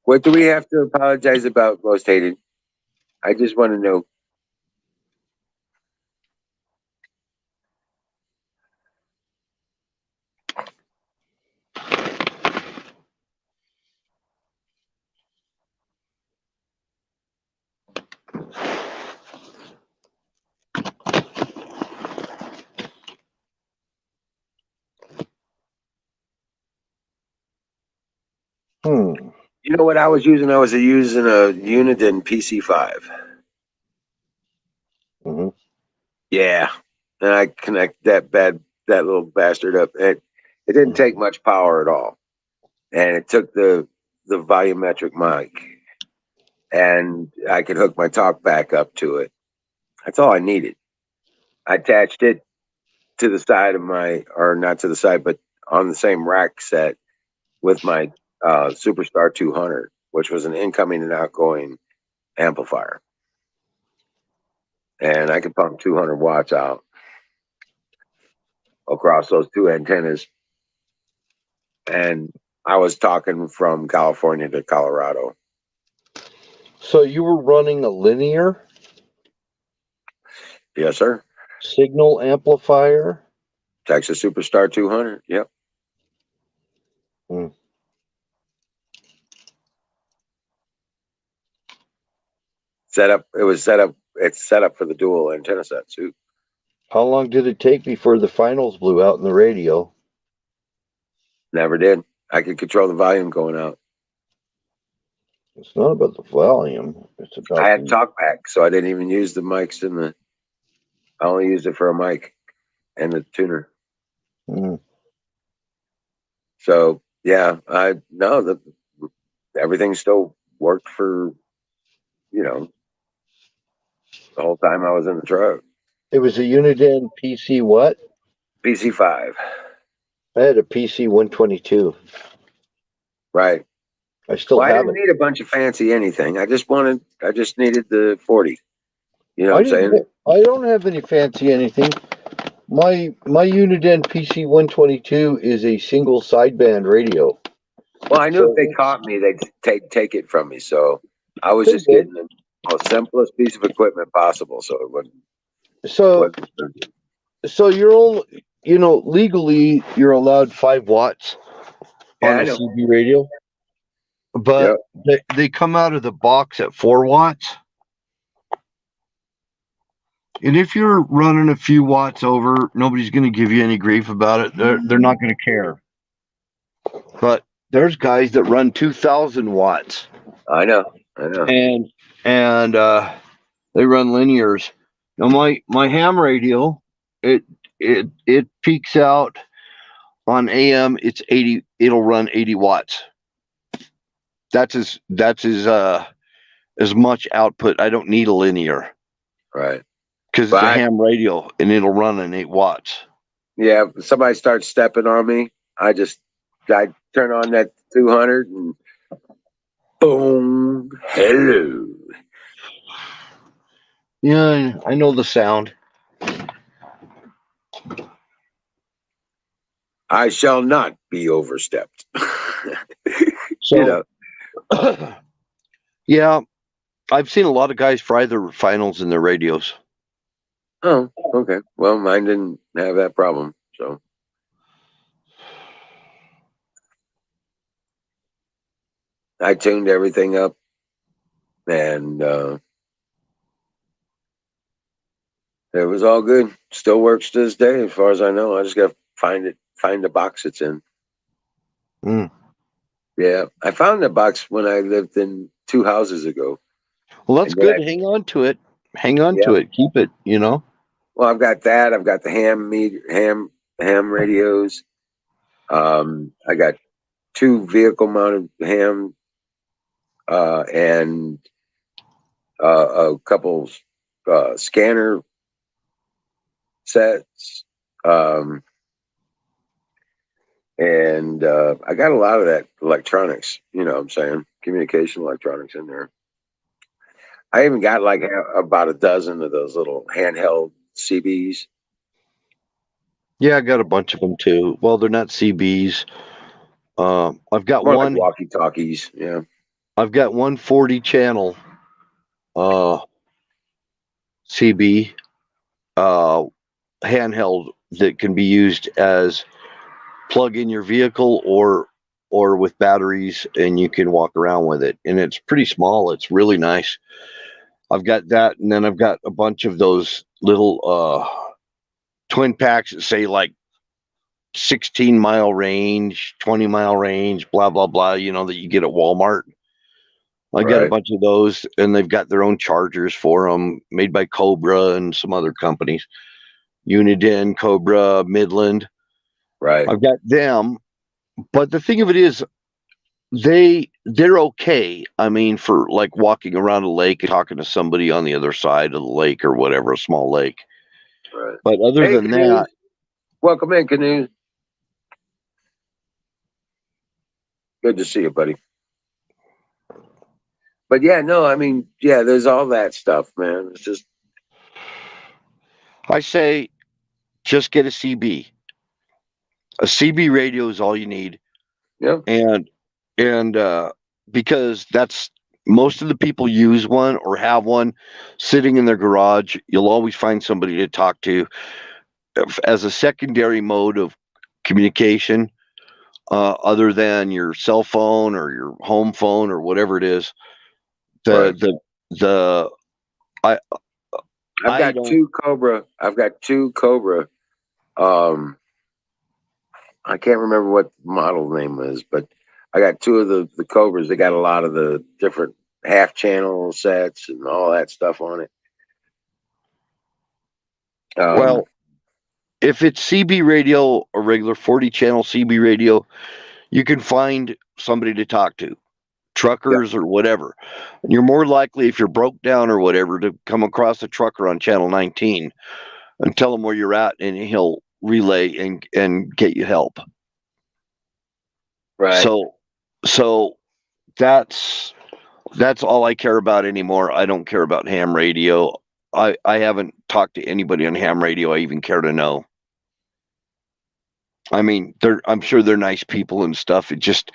A: What do we have to apologize about, most hated? I just want to know. You know what I was using? I was using a Uniden PC5.
B: Mm-hmm.
A: Yeah, and I connect that little bastard up. It didn't take much power at all, and it took the volumetric mic, and I could hook my talk back up to it. That's all I needed. I attached it to the side of my, or not to the side, but on the same rack set with my Superstar 200, which was an incoming and outgoing amplifier, and I could pump 200 watts out across those two antennas. And I was talking from California to Colorado.
B: So you were running a linear
A: Yes, sir.
B: signal amplifier?
A: Texas Superstar 200. Yep.
B: Mm.
A: Set up. It was set up. It's set up for the dual antenna set too.
B: How long did it take before the finals blew out in the radio?
A: Never did. I could control the volume going out.
B: It's not about the volume. It's about
A: I had talk back, so I didn't even use the mics in the. I only used it for a mic and the tuner.
B: Mm.
A: So yeah, everything still worked for, the whole time I was in the truck.
B: It was a Uniden PC what?
A: PC5.
B: I had a PC 122.
A: Right.
B: I still
A: Well, I
B: have
A: didn't
B: it.
A: need a bunch of fancy anything. I just needed the 40. You know what
B: I
A: I'm saying?
B: I don't have any fancy anything. My Uniden PC 122 is a single sideband radio.
A: Well, I knew
B: So
A: if they caught me, they'd take it from me. So I was
B: they
A: just
B: did.
A: getting the most simplest piece of equipment possible. So it wouldn't.
B: So you're only, legally you're allowed 5 watts on
A: Yeah, I
B: a
A: know.
B: CB radio, but they come out of the box at 4 watts. And if you're running a few watts over, nobody's going to give you any grief about it. They're not going to care. But there's guys that run 2,000 watts.
A: I know.
B: And they run linears. Now my ham radio, it peaks out on AM. It's 80. It'll run 80 watts. That's as much output. I don't need a linear.
A: Right.
B: Because it's a ham radio and it'll run in 8 watts.
A: Yeah, if somebody starts stepping on me, I turn on that 200 and boom, hello.
B: Yeah, I know the sound.
A: I shall not be overstepped.
B: So, yeah, I've seen a lot of guys fry their finals in their radios.
A: Oh, okay. Well, mine didn't have that problem. So, I tuned everything up, and it was all good. Still works to this day, as far as I know. I just got to find the box it's in.
B: Mm.
A: Yeah, I found the box when I lived in 2 houses ago.
B: Well, that's
A: And then
B: good. Hang on to it. Hang on
A: yeah,
B: to it. Keep it. You know.
A: well, I've got that. I've got the ham radios. I got two vehicle mounted ham and a couple scanner sets. Um, and I got a lot of that electronics, you know what I'm saying? Communication electronics in there. I even got like about a dozen of those little handheld CBs.
B: Yeah, I got a bunch of them too. Well, they're not CBs. I've got
A: More like
B: one.
A: walkie talkies. Yeah.
B: I've got 140 channel uh, CB uh, handheld that can be used as plug in your vehicle or with batteries, and you can walk around with it. And it's pretty small. It's really nice. I've got that, and then I've got a bunch of those little twin packs that say like 16-mile range, 20-mile range, blah blah blah. You know that you get at Walmart. I got a
A: Right.
B: bunch of those, and they've got their own chargers for them, made by Cobra and some other companies. Uniden, Cobra, Midland.
A: Right.
B: I've got them, but the thing of it is, they're okay. I mean, for like walking around a lake and talking to somebody on the other side of the lake or whatever, a small lake.
A: Right.
B: But other
A: Hey,
B: than that,
A: Canoes. Welcome in, Canoes. Good to see you, buddy. But yeah, no, I mean, yeah, there's all that stuff, man. It's just,
B: I say just get a CB. A CB radio is all you need,
A: yeah,
B: and because that's most of the people use one or have one sitting in their garage. You'll always find somebody to talk to as a secondary mode of communication, other than your cell phone or your home phone or whatever it is.
A: right.
B: The I
A: I've
B: I
A: got
B: don't.
A: two Cobra. I've got two Cobra. Um, I can't remember what model name is, but I got two of the Cobras. They got a lot of the different half channel sets and all that stuff on it. Um,
B: Well, if it's CB radio, a regular 40 channel CB radio, you can find somebody to talk to,
A: yeah,
B: truckers or whatever. You're more likely, if you're broke down or whatever, to come across a trucker on channel 19 and tell him where you're at, and he'll relay and get you help.
A: right.
B: So that's all I care about anymore. I don't care about ham radio. I haven't talked to anybody on ham radio I even care to know. I mean, I'm sure they're nice people and stuff. It just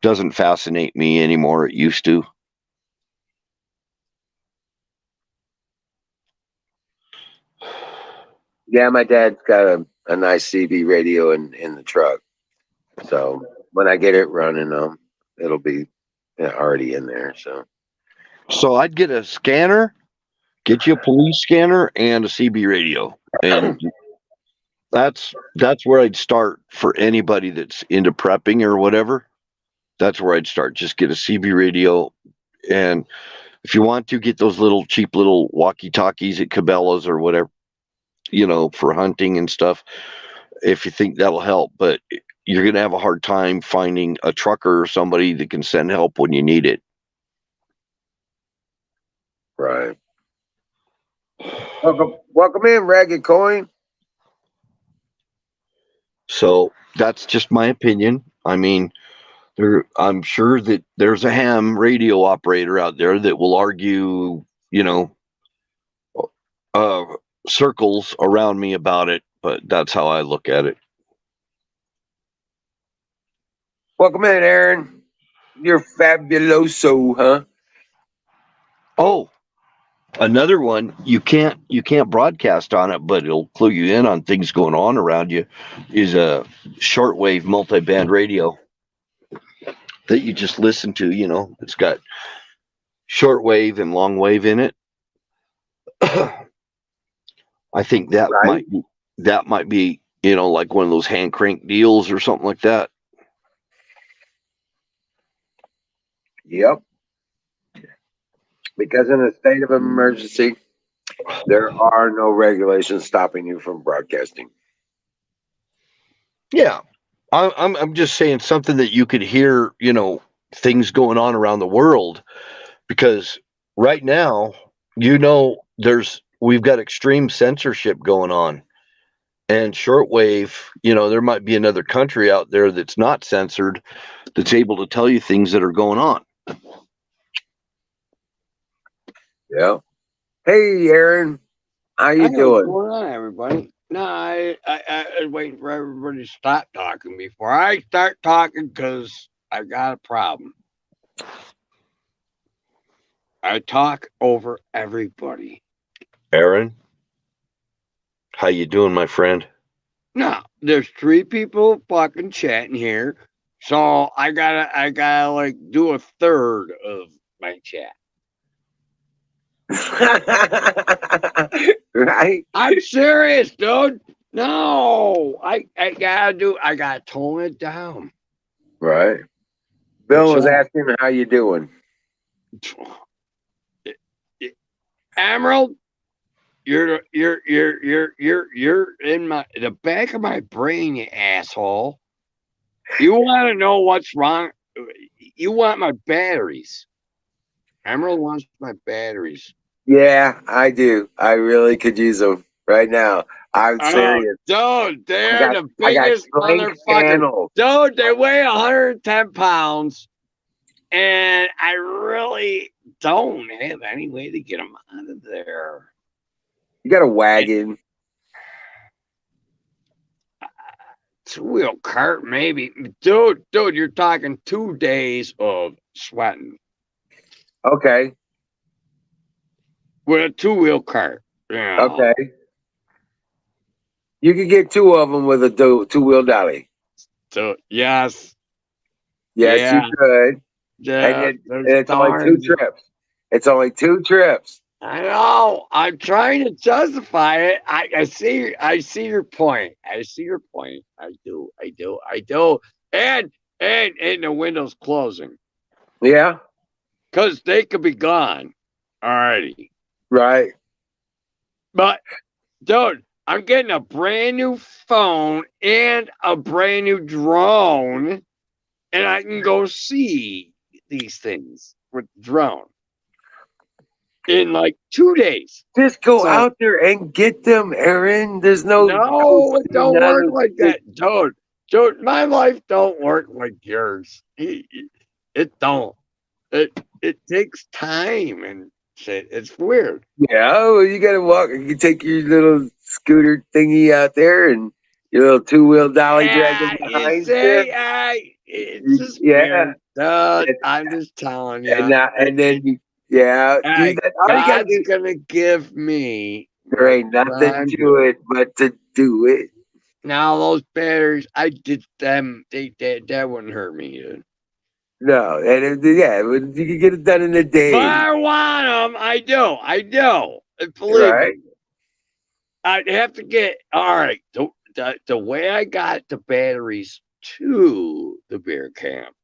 B: doesn't fascinate me anymore. It used to.
A: Yeah, my dad's got a nice CB radio in the truck. So when I get it running, it'll be already in there. So
B: So I'd get a scanner, get you a police scanner and a CB radio, and that's where I'd start for anybody that's into prepping or whatever. That's where I'd start. Just get a CB radio, and if you want to, get those little cheap little walkie talkies at Cabela's or whatever, for hunting and stuff, if you think that'll help. But you're going to have a hard time finding a trucker or somebody that can send help when you need it.
A: right. Welcome in, Ragged Coin.
B: So that's just my opinion. I mean, I'm sure that there's a ham radio operator out there that will argue, uh, circles around me about it, but that's how I look at it.
A: Welcome in, Aaron. You're fabuloso, huh?
B: Oh, another one you can't broadcast on it, but it'll clue you in on things going on around you, is a shortwave multiband radio. that you just listen to. You know, it's got shortwave and long wave in it. I think
A: Right?
B: that might be, you know, like one of those hand crank deals or something like that.
A: Yep. Because in a state of emergency, there are no regulations stopping you from broadcasting.
B: Yeah, I'm just saying something that you could hear, you know, things going on around the world, because right now, you know, we've got extreme censorship going on, and shortwave, you know, there might be another country out there that's not censored, that's able to tell you things that are going on.
A: Yeah. Hey, Aaron, how you
C: Hey, what's
A: doing?
C: going on, everybody? No, I was waiting for everybody to stop talking before I start talking because I got a problem. I talk over everybody.
B: Aaron, how you doing, my friend?
C: No, there's three people fucking chatting here, so I gotta like do a third of my chat.
A: Right?
C: I'm serious, dude. No, I gotta tone it down.
A: Right. Bill
C: It's
A: was asking how you doing.
C: Emerald. You're in the back of my brain, you asshole. You want to know what's wrong? You want my batteries. Emerald wants my batteries.
A: Yeah, I do. I really could use them right now. I'm
C: Oh,
A: serious.
C: dude, they're the
A: I got
C: biggest
A: blank
C: motherfuckers.
A: channels.
C: Dude, they weigh 110 pounds, and I really don't have any way to get them out of there.
A: You got a wagon.
C: Two-wheel cart, maybe. Dude, you're talking 2 days of sweating
A: Okay.
C: with a two-wheel cart. You know.
A: Okay. You could get two of them with a two-wheel dolly.
C: So yes,
A: Yes, you
C: yeah,
A: could. And
C: yeah. There's
A: it's only two
C: darn.
A: trips. It's only two trips.
C: I know. I'm trying to justify it. I see your point. I see your point. I do. And the window's closing
A: Yeah.
C: because they could be gone already.
A: Right.
C: But dude, I'm getting a brand new phone and a brand new drone, and I can go see these things with the drone in like 2 days.
A: Just go
C: So
A: out there and get them, Aaron. There's no
C: no, it don't
A: none
C: work
A: of
C: like that, dude. Dude, my life don't work like yours. It don't. It takes time and shit. It's weird.
A: Yeah, well, you gotta walk. You take your little scooter thingy out there and your little two-wheel dolly dragging
C: Yeah, you
A: behind you.
C: see, it's just
A: Yeah,
C: weird, dude.
A: and,
C: I'm just telling
A: and,
C: you.
A: and then yeah, do that. All you gotta
C: God's
A: do.
C: gonna give me
A: There
C: what
A: ain't nothing
C: I'm
A: to
C: doing.
A: it but to do it.
C: Now those batteries, I did them. That wouldn't hurt me, dude.
A: No, and yeah, you can get it done in a
C: But
A: day,
C: I want them. I do. Believe
A: right?
C: me. I'd have to get all right. The way I got the batteries to the beer camp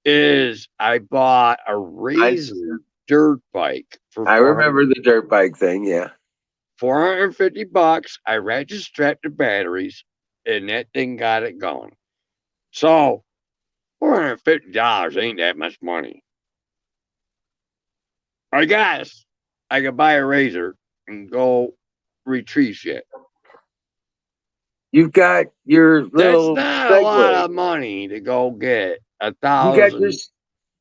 C: is I bought a
A: I
C: Razor dirt bike for
A: I remember the dirt bike thing. Yeah,
C: $450. I ratchet strapped the batteries, and that thing got it going. So $450 ain't that much money. I guess I could buy a Razor and go retrieve shit.
A: you've got your
C: That's
A: little
C: not a lot
A: Segway.
C: of money to go get
A: You got your
C: 1,000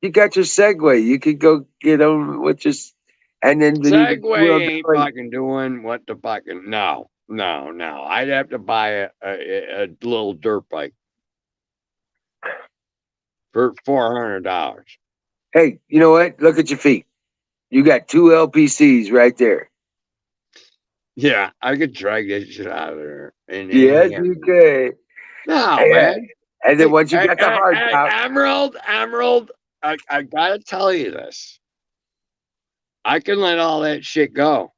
A: you got your Segway. You could go get them with just, and then you the
C: Segway
A: wheel
C: ain't
A: dolly.
C: fucking doing what the fucking no. I'd have to buy a little dirt bike for $400.
A: Hey, you know what? Look at your feet. You got two LPCs right there.
C: Yeah, I could drag that shit out of there. And
A: Yes,
C: yeah.
A: you could.
C: No,
A: Hey,
C: man.
A: And then once you
C: Hey,
A: got the
C: hey,
A: hard
C: hey,
A: top,
C: Emerald, I gotta tell you this. I can let all that shit go.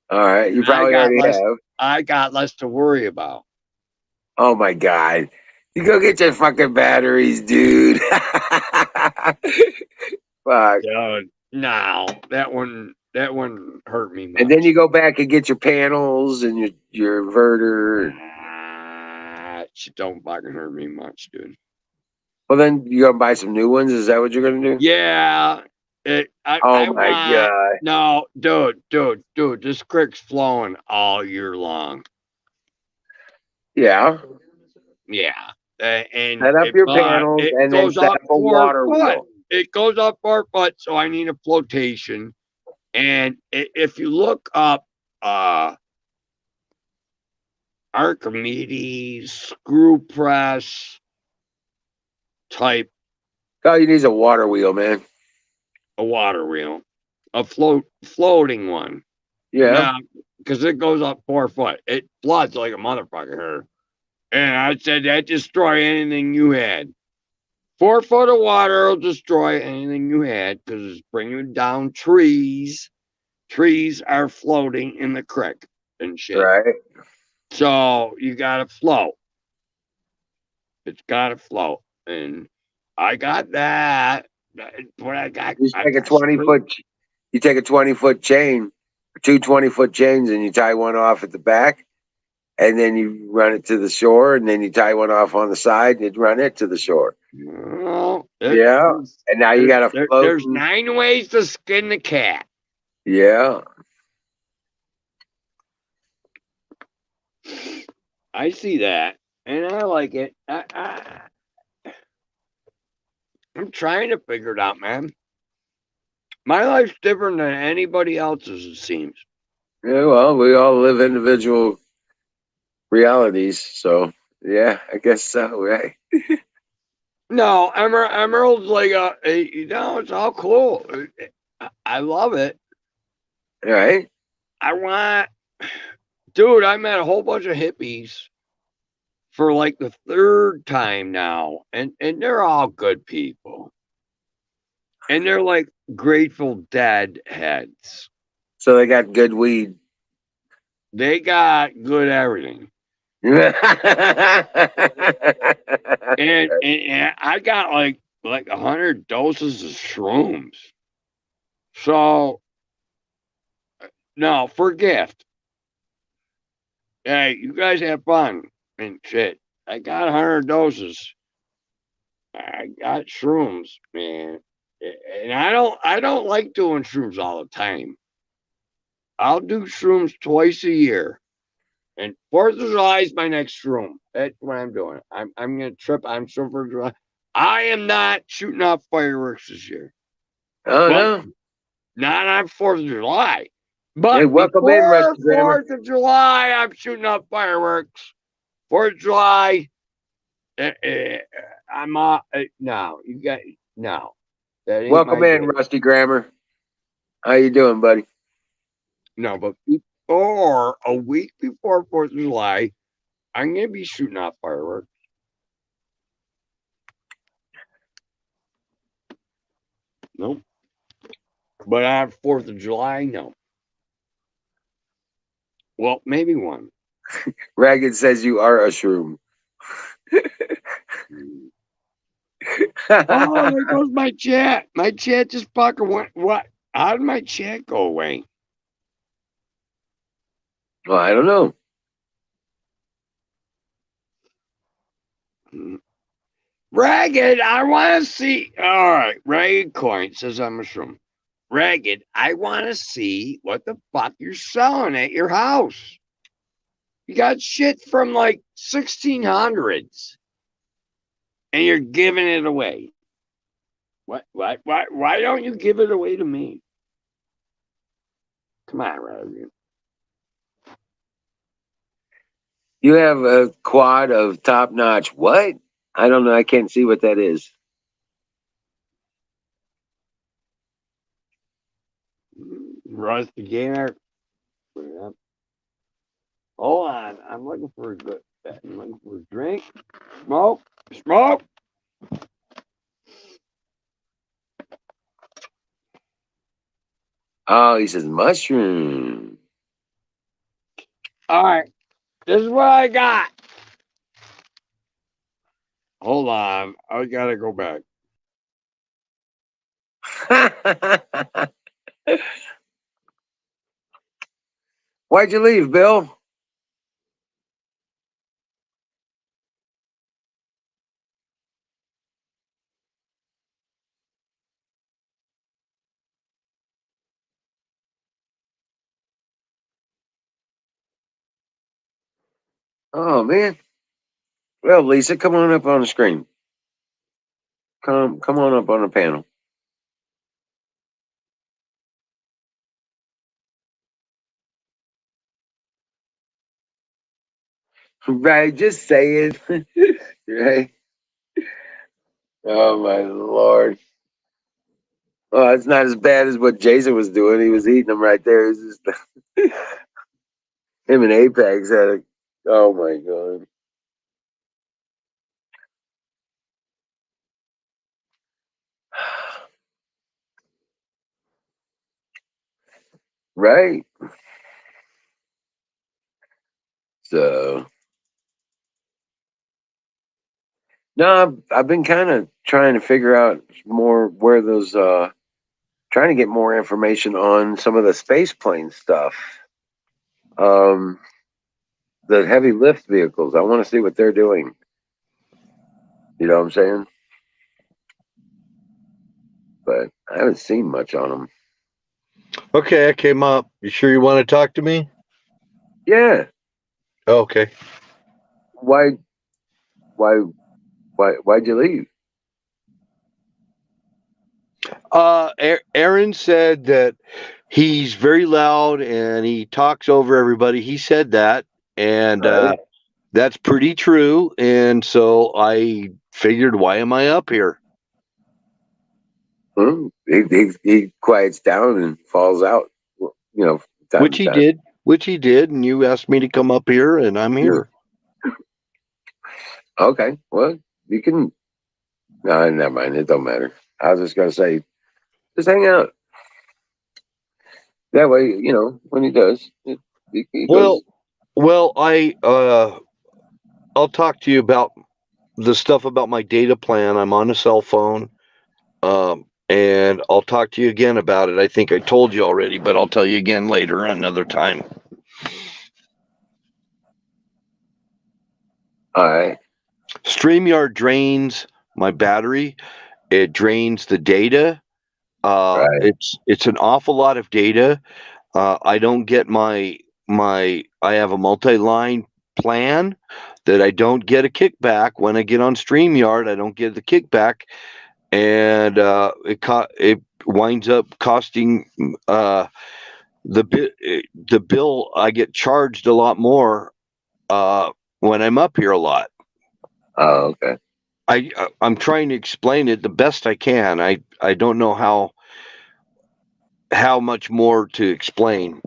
A: all right, you
C: And I
A: probably
C: got
A: already
C: less.
A: have.
C: I got less to worry about.
A: Oh my God. You go get your fucking batteries, dude. Fuck.
C: Dude, no, that one hurt me
A: And then
C: much.
A: you go back and get your panels and your inverter.
C: Shit don't fucking hurt me much, dude.
A: Well, then you gonna buy some new ones? Is that what you're gonna do?
C: Yeah,
A: Oh
C: I
A: my
C: want
A: God.
C: no, dude. This creek's flowing all year long.
A: Yeah.
C: Yeah, and
A: Set up
C: it
A: your
C: but
A: panels
C: it
A: and then
C: goes
A: set
C: up
A: up a
C: 4
A: water
C: foot.
A: wheel.
C: It goes up 4 foot, so I need a flotation. And if you look up Archimedes screw press type
A: All you need is a water wheel, man.
C: a water wheel, a floating one.
A: Yeah.
C: Now, because it goes up 4 foot, it floods like a motherfucker here. And I said that destroy anything you had. 4 foot of water will destroy anything you had because it's bringing down trees. Trees are floating in the creek and shit.
A: Right.
C: So you gotta float. It's gotta float. And I got that. But I got
A: You just
C: I
A: take a
C: got
A: 20
C: straight.
A: foot. You take a 20-foot chain, two 20-foot chains, and you tie one off at the back, and then you run it to the shore, and then you tie one off on the side, and you run it to the shore.
C: Well,
A: Yeah. And now you got a
C: there's
A: floating.
C: 9 ways to skin the cat.
A: Yeah.
C: I see that, and I like it. I'm trying to figure it out, man. My life's different than anybody else's, it seems.
A: Yeah. Well, we all live individual realities, so yeah, I guess so. Right.
C: No, Emerald's like it's all cool. I love it.
A: All right.
C: I want, dude. I met a whole bunch of hippies for like the third time now, and they're all good people, and they're like Grateful Dead heads.
A: So they got good weed.
C: They got good everything.
A: Right.
C: And I got like 100 doses of shrooms. So no, for gift. Hey, you guys have fun and shit. I got 100 doses. I got shrooms, man. And I don't like doing shrooms all the time. I'll do shrooms twice a year. And 4th of July is my next shroom. That's what I'm doing. I'm gonna trip on 4th of July. I am not shooting off fireworks this year.
A: Oh
C: Well,
A: no.
C: not on 4th of July.
A: Hey,
C: But
A: welcome in,
C: before
A: Rusty Grammar.
C: 4th of July, I'm shooting off fireworks. 4th of July, I'm no, you got no. That ain't my
A: Welcome in,
C: day.
A: Rusty Grammar. How you doing, buddy?
C: No, but before a week before 4th of July, I'm gonna be shooting off fireworks. Nope. But on 4th of July, no. Well, maybe one.
A: Ragged says you are a shroom.
C: Oh, there goes my chat. My chat just fucking went. What? How did my chat go away?
A: Well, I don't know.
C: Ragged, I want to see. All right, Ragged Coin says I'm a shroom. Ragged, I want to see what the fuck you're selling at your house. You got shit from like 1600s, and you're giving it away. What? Why don't you give it away to me? Come on, Ragged.
A: You have a quad of top notch. What? I don't know. I can't see what that is.
C: Rusty Gainer. Hold on, I'm looking for a good. Drink, smoke, smoke.
A: Oh, he says mushroom.
C: All right, this is what I got. Hold on, I gotta go back.
A: Why'd you leave, Bill? Oh man. Well, Lisa, come on up on the screen. Come on up on the panel. Right, just saying. Right. Oh my lord. Oh, it's not as bad as what Jason was doing. He was eating them right there. It's just him and Apex had a. Oh my god. Right. So no, I've been kind of trying to figure out more where those trying to get more information on some of the space plane stuff. Um, the heavy lift vehicles. I want to see what they're doing. You know what I'm saying? But I haven't seen much on them.
B: Okay, I came up. You sure you want to talk to me?
A: Yeah.
B: Okay.
A: Why? Why? Why'd you leave?
B: Aaron said that he's very loud and he talks over everybody. He said that, and
A: Right.
B: that's pretty true. And so I figured, why am I up here?
A: He quiets down and falls out. You know, time
B: Which
A: to
B: he
A: time.
B: did. Which he did. And you asked me to come up here, and I'm here.
A: Okay. Well, you can. No, never mind. It don't matter. I was just gonna say, just hang out. That way, when he does, he goes.
B: Well, I'll talk to you about the stuff about my data plan. I'm on a cell phone. And I'll talk to you again about it. I think I told you already, but I'll tell you again later another time.
A: All right.
B: StreamYard drains my battery. It drains the data.
A: Right.
B: It's an awful lot of data. I don't get my I have a multi-line plan that I don't get a kickback when I get on StreamYard. I don't get the kickback, and it winds up costing the bill. I get charged a lot more when I'm up here a lot.
A: Oh, okay.
B: I'm trying to explain it the best I can. I don't know how much more to explain,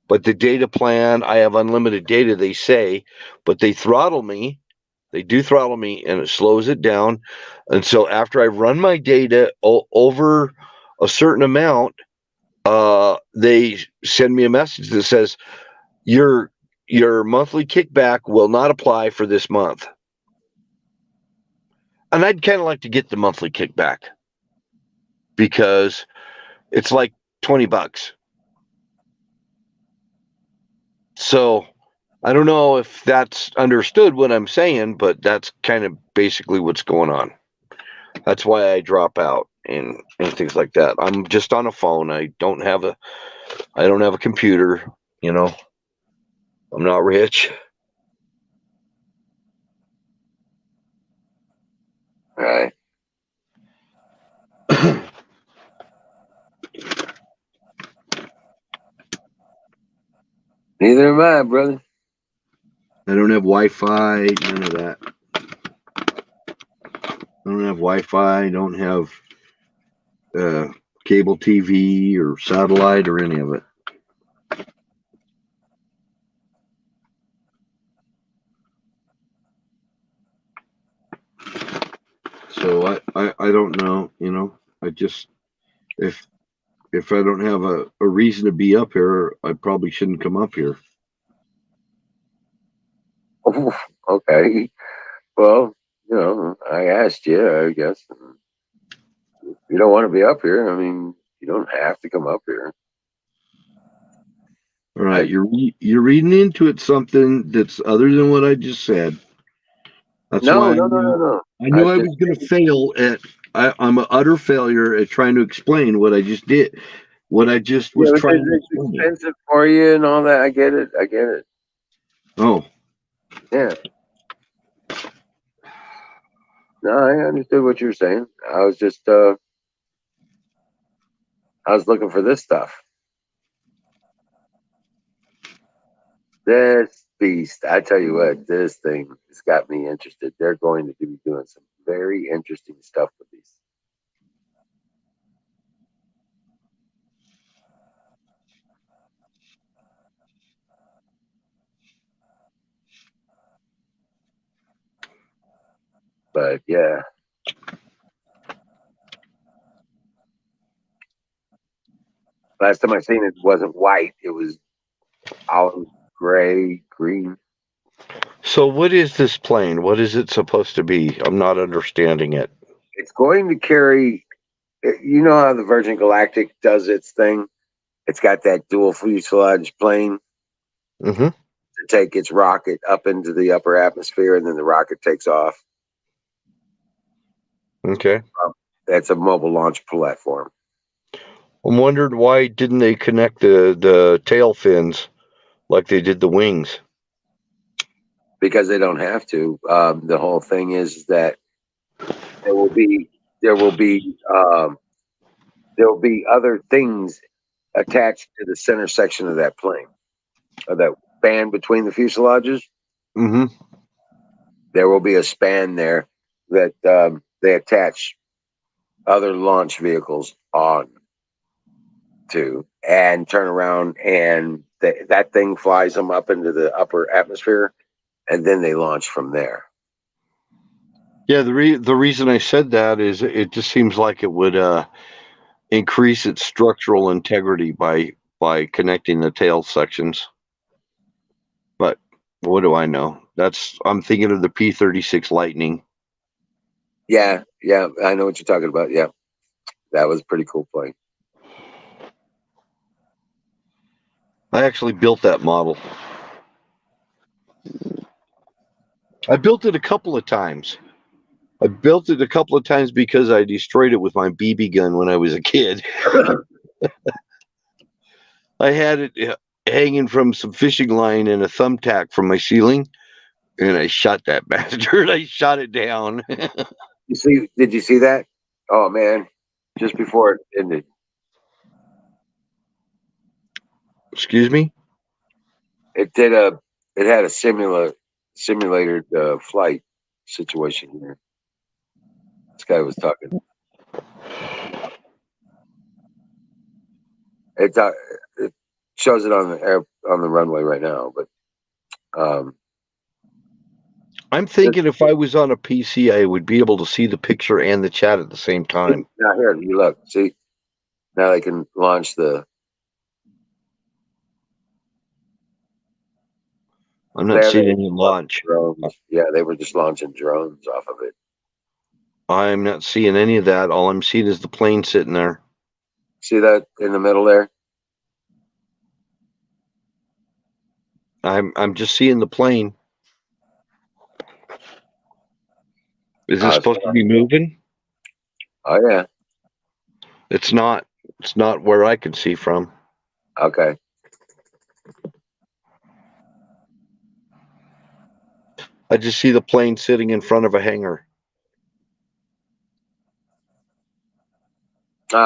B: But the data plan, I have unlimited data, they say, but they throttle me. They do throttle me, and it slows it down. And so after I run my data over a certain amount, they send me a message that says your monthly kickback will not apply for this month. And I'd kind of like to get the monthly kickback because it's like $20. So I don't know if that's understood what I'm saying, but that's kind of basically what's going on. That's why I drop out and things like that. I'm just on a phone. I don't have a computer, I'm not rich.
A: All right. Neither am I, brother.
B: I don't have Wi-Fi, none of that. I don't have Wi-Fi. I don't have cable TV or satellite or any of it. So I don't know, you know. I just if I don't have a reason to be up here, I probably shouldn't come up here.
A: Okay. Well, I asked you, I guess. You don't want to be up here. I mean, you don't have to come up here.
B: All right,
A: I
B: you're reading into it something that's other than what I just said. That's
A: no,
B: why
A: no, no, no, no.
B: I
A: I
B: knew I
A: just
B: was going to fail at. I'm an utter failure at trying to explain what I just did. What I just
A: yeah,
B: was
A: but
B: trying to
A: it's
B: explain.
A: expensive for you and all that. I get it. I get it.
B: Oh,
A: Yeah. No, I understood what you were saying. I was just I was looking for this stuff. This beast, I tell you what, this thing has got me interested. They're going to be doing some very interesting stuff with these. But yeah, last time I seen it wasn't white. It was olive, gray, green.
B: so what is this plane? What is it supposed to be? I'm not understanding it.
A: It's going to carry. You know how the Virgin Galactic does its thing. It's got that dual fuselage plane
B: Mm-hmm.
A: to take its rocket up into the upper atmosphere, and then the rocket takes off.
B: Okay.
A: That's a mobile launch platform
B: I'm wondering why didn't they connect the tail fins like they did the wings?
A: because they don't have to. The whole thing is that there will be there will be there will be other things attached to the center section of that plane, of that span between the fuselages.
B: Mm-hmm.
A: There will be a span there that they attach other launch vehicles on to and turn around and that thing flies them up into the upper atmosphere and then they launch from there.
B: Yeah, the reason I said that is it just seems like it would increase its structural integrity by connecting the tail sections. But what do I know? That's I'm thinking of the P-36 Lightning.
A: Yeah, yeah, I know what you're talking about. Yeah, that was a pretty cool plane.
B: I actually built that model. I built it a couple of times. I built it a couple of times because I destroyed it with my BB gun when I was a kid. I had it hanging from some fishing line and a thumbtack from my ceiling, and I shot that bastard. I shot it down.
A: Did you see that? Oh man, just before it ended,
B: Excuse me?
A: it did a it had a simulated flight situation here. This guy was talking. It shows it on the air on the runway right now, but um,
B: I'm thinking if I was on a PC, I would be able to see the picture and the chat at the same time.
A: now here you look. See, now they can launch the.
B: I'm not
A: There they
B: seeing any launch.
A: drones. Yeah, they were just launching drones off of it.
B: I'm not seeing any of that. All I'm seeing is the plane sitting there.
A: See that in the middle there?
B: I'm just seeing the plane. Is it
A: Oh,
B: supposed to be moving?
A: oh yeah.
B: It's not. It's not where I can see from.
A: Okay.
B: I just see the plane sitting in front of a hangar.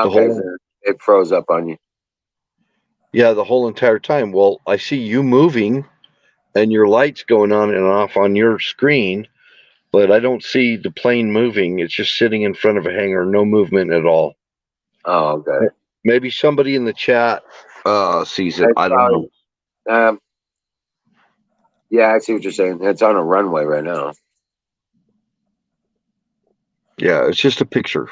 B: The
A: Okay.
B: whole
A: So it froze up on you.
B: yeah, the whole entire time. Well, I see you moving and your lights going on and off on your screen, but I don't see the plane moving. It's just sitting in front of a hangar, no movement at all.
A: Oh, okay.
B: Maybe somebody in the chat sees it.
A: It's
B: I don't know.
A: probably, yeah, I see what you're saying. It's on a runway right now.
B: Yeah, it's just a picture.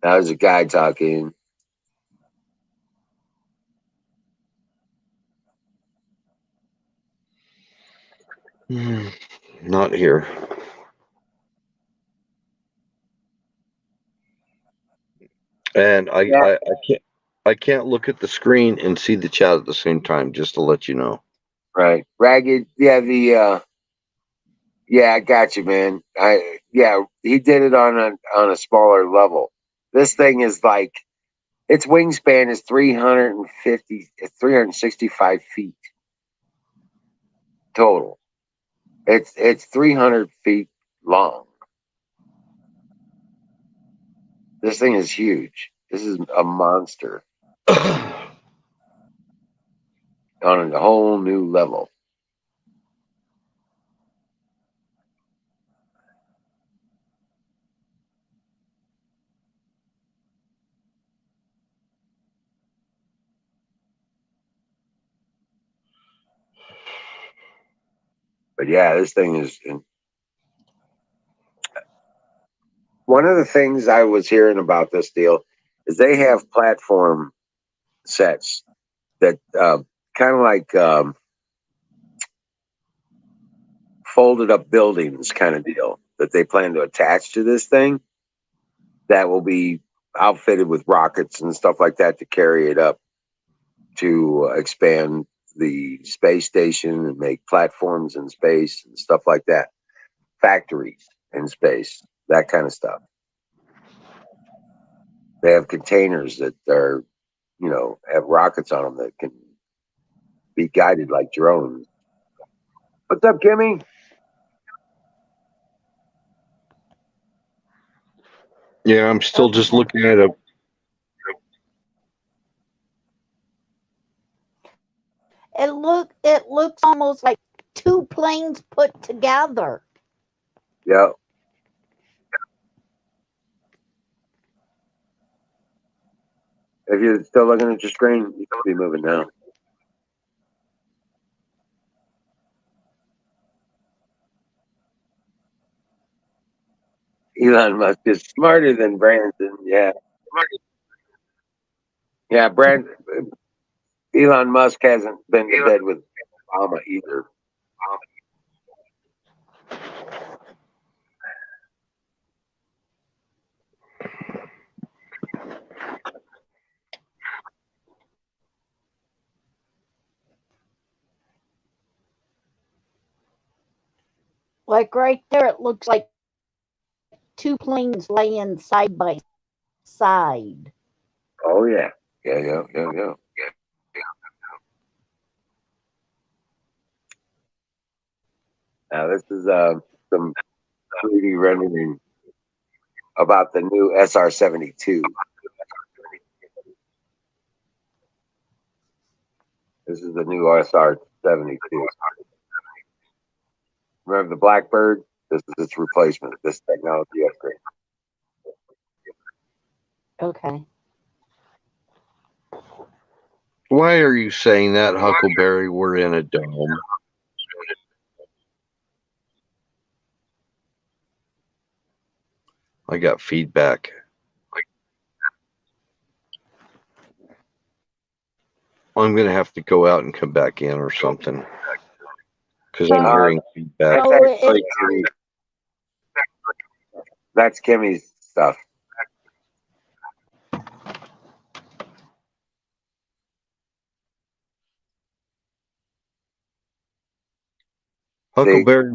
A: That was a guy talking.
B: Not here. And
A: Yeah.
B: I can't look at the screen and see the chat at the same time, just to let you know.
A: Right. Ragged. Yeah, yeah, I got you, man. Yeah, he did it on a smaller level. This thing is like its wingspan is 365 feet total. It's 300 feet long. This thing is huge. This is a monster on a whole new level. But yeah, this thing is. One of the things I was hearing about this deal is they have platform sets that kind of like folded up buildings kind of deal that they plan to attach to this thing that will be outfitted with rockets and stuff like that to carry it up to expand the space station and make platforms in space and stuff like that. Factories in space, that kind of stuff. They have containers that are, have rockets on them that can be guided like drones. What's up, Kimmy?
B: Yeah, I'm still just looking at a.
D: It looks almost like two planes put together.
A: Yeah. If you're still looking at your screen, you can be moving now. Elon Musk is smarter than Branson. Yeah. Yeah, Elon Musk hasn't been to bed with Obama either.
D: Like right there, it looks like two planes laying side by side.
A: Oh yeah. Yeah. Now this is some 3D rendering about the new SR-72. This is the new SR-72. Remember the Blackbird? This is its replacement. This technology upgrade.
D: Okay.
B: Why are you saying that, Huckleberry? We're in a dome. I got feedback. I'm going to have to go out and come back in or something because I'm hearing feedback.
A: That's Kimmy's stuff.
B: Huckleberry,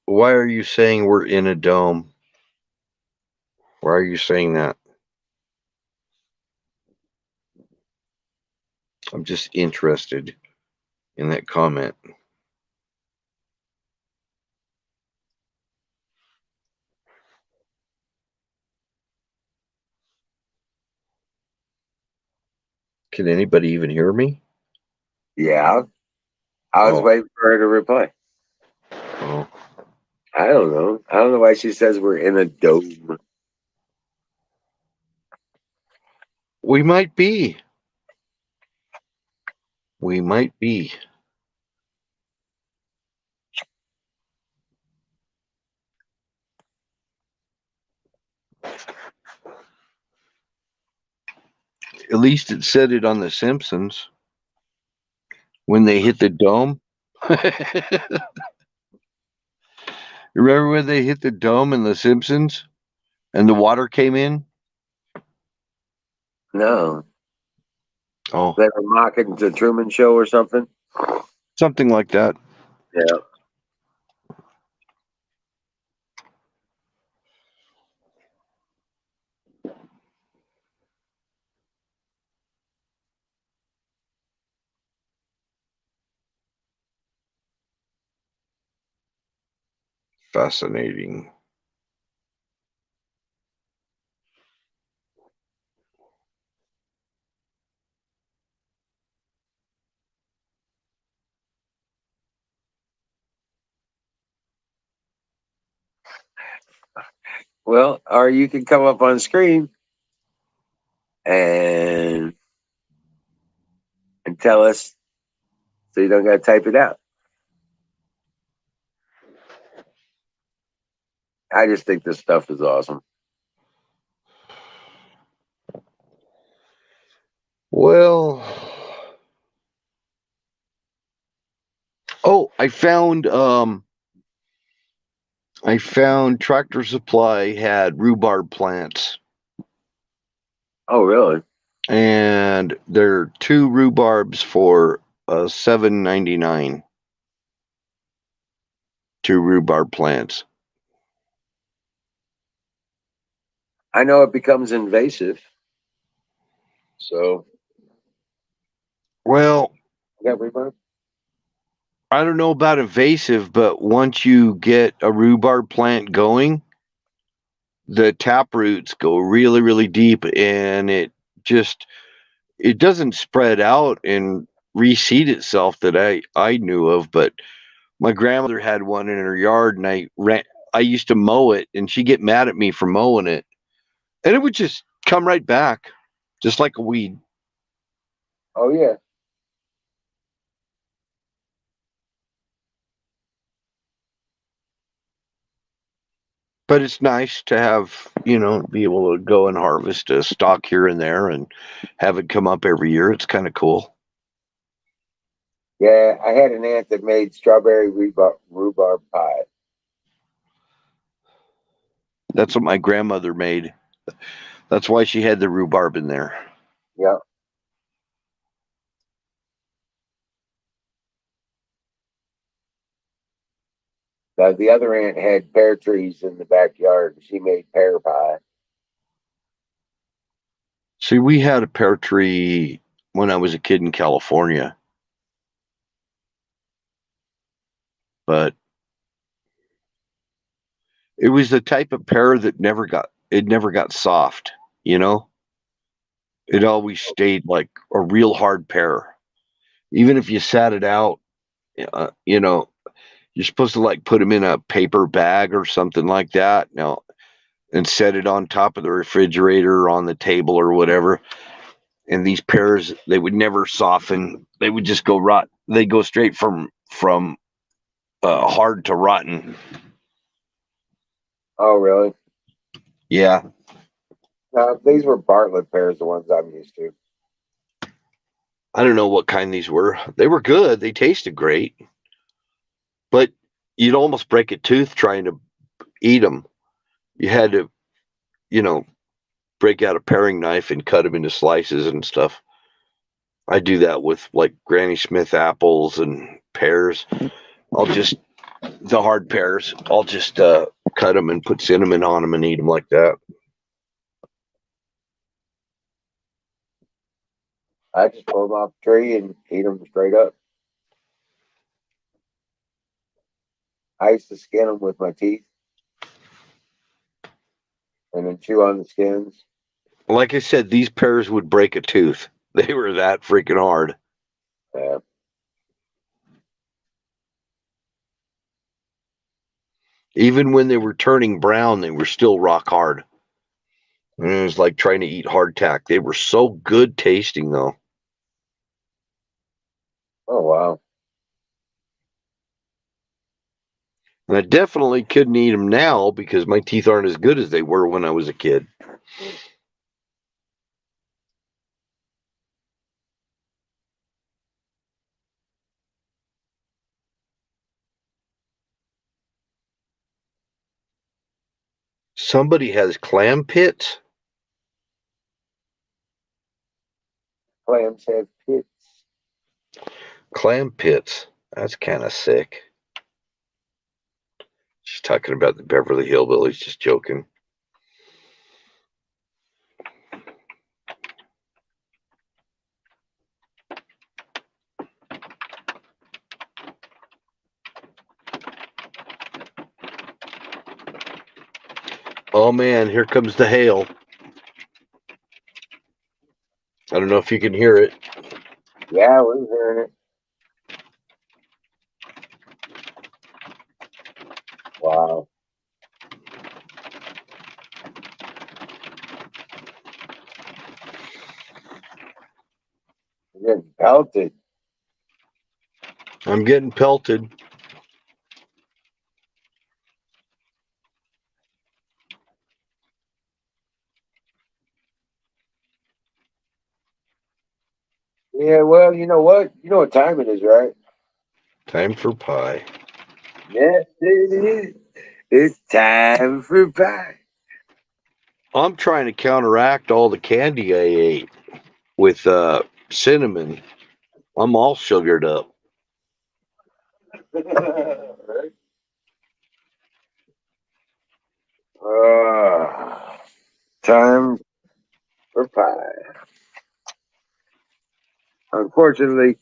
B: why are you saying we're in a dome? Why are you saying that? I'm just interested in that comment. Can anybody even hear me?
A: Yeah. I was waiting for her to reply.
B: Oh.
A: I don't know. I don't know why she says we're in a dome.
B: We might be. We might be. At least it said it on The Simpsons when they hit the dome. Remember when they hit the dome in The Simpsons and the water came in?
A: No,
B: Oh,
A: they were mocking the Truman Show or something.
B: something like that.
A: Yeah.
B: Fascinating.
A: Well, or you can come up on screen and tell us, so you don't got to type it out. I just think this stuff is awesome.
B: Well, oh, I found Tractor Supply had rhubarb plants,
A: Oh, really?
B: and there are 2 rhubarbs for $7.99. 2 rhubarb plants.
A: I know it becomes invasive. So,
B: Well,
A: you got rhubarb?
B: I don't know about invasive, but once you get a rhubarb plant going, the tap roots go really, really deep, and it doesn't spread out and reseed itself that I knew of. But my grandmother had one in her yard, and I used to mow it, and she'd get mad at me for mowing it, and it would just come right back, just like a weed.
A: Oh, yeah.
B: But it's nice to have, be able to go and harvest a stalk here and there and have it come up every year. It's kind of cool.
A: Yeah, I had an aunt that made strawberry rhubarb pie.
B: That's what my grandmother made. That's why she had the rhubarb in there.
A: Yeah. The other aunt had pear trees in the backyard. She made pear pie.
B: See, we had a pear tree when I was a kid in California, but it was the type of pear that never got soft, you know? It always stayed like a real hard pear. Even if you sat it out, uh, you know, you're supposed to like put them in a paper bag or something like that. Now, and set it on top of the refrigerator or on the table or whatever. And these pears, they would never soften. They would just go rot. They go straight from hard to rotten.
A: Oh, really?
B: Yeah,
A: These were Bartlett pears, the ones I'm used to.
B: I don't know what kind these were. They were good. They tasted great, but you'd almost break a tooth trying to eat them. You had to, you know, break out a paring knife and cut them into slices and stuff. I do that with like Granny Smith apples and pears. I'll just the hard pears. I'll just cut them and put cinnamon on them and eat them like that.
A: I just pull them off the tree and eat them straight up. I used to skin them with my teeth and then chew on the skins.
B: Like I said, these pears would break a tooth. They were that freaking hard.
A: Yeah.
B: Even when they were turning brown, they were still rock hard. And it was like trying to eat hardtack. They were so good tasting, though.
A: Oh, wow.
B: And I definitely couldn't eat them now because my teeth aren't as good as they were when I was a kid. Somebody has clam pits.
A: Clams have pits.
B: Clam pits. That's kind of sick. She's talking about the Beverly Hillbillies. Just joking. Oh man, here comes the hail. I don't know if you can hear it.
A: Yeah, we're hearing it. Wow. We're getting pelted.
B: I'm getting pelted.
A: Yeah, well, you know what? You know what time it is, right?
B: Time for pie.
A: Yes, it is. It's time for pie.
B: I'm trying to counteract all the candy I ate with cinnamon. I'm all sugared up.
A: Right? Uh, time for pie. Unfortunately,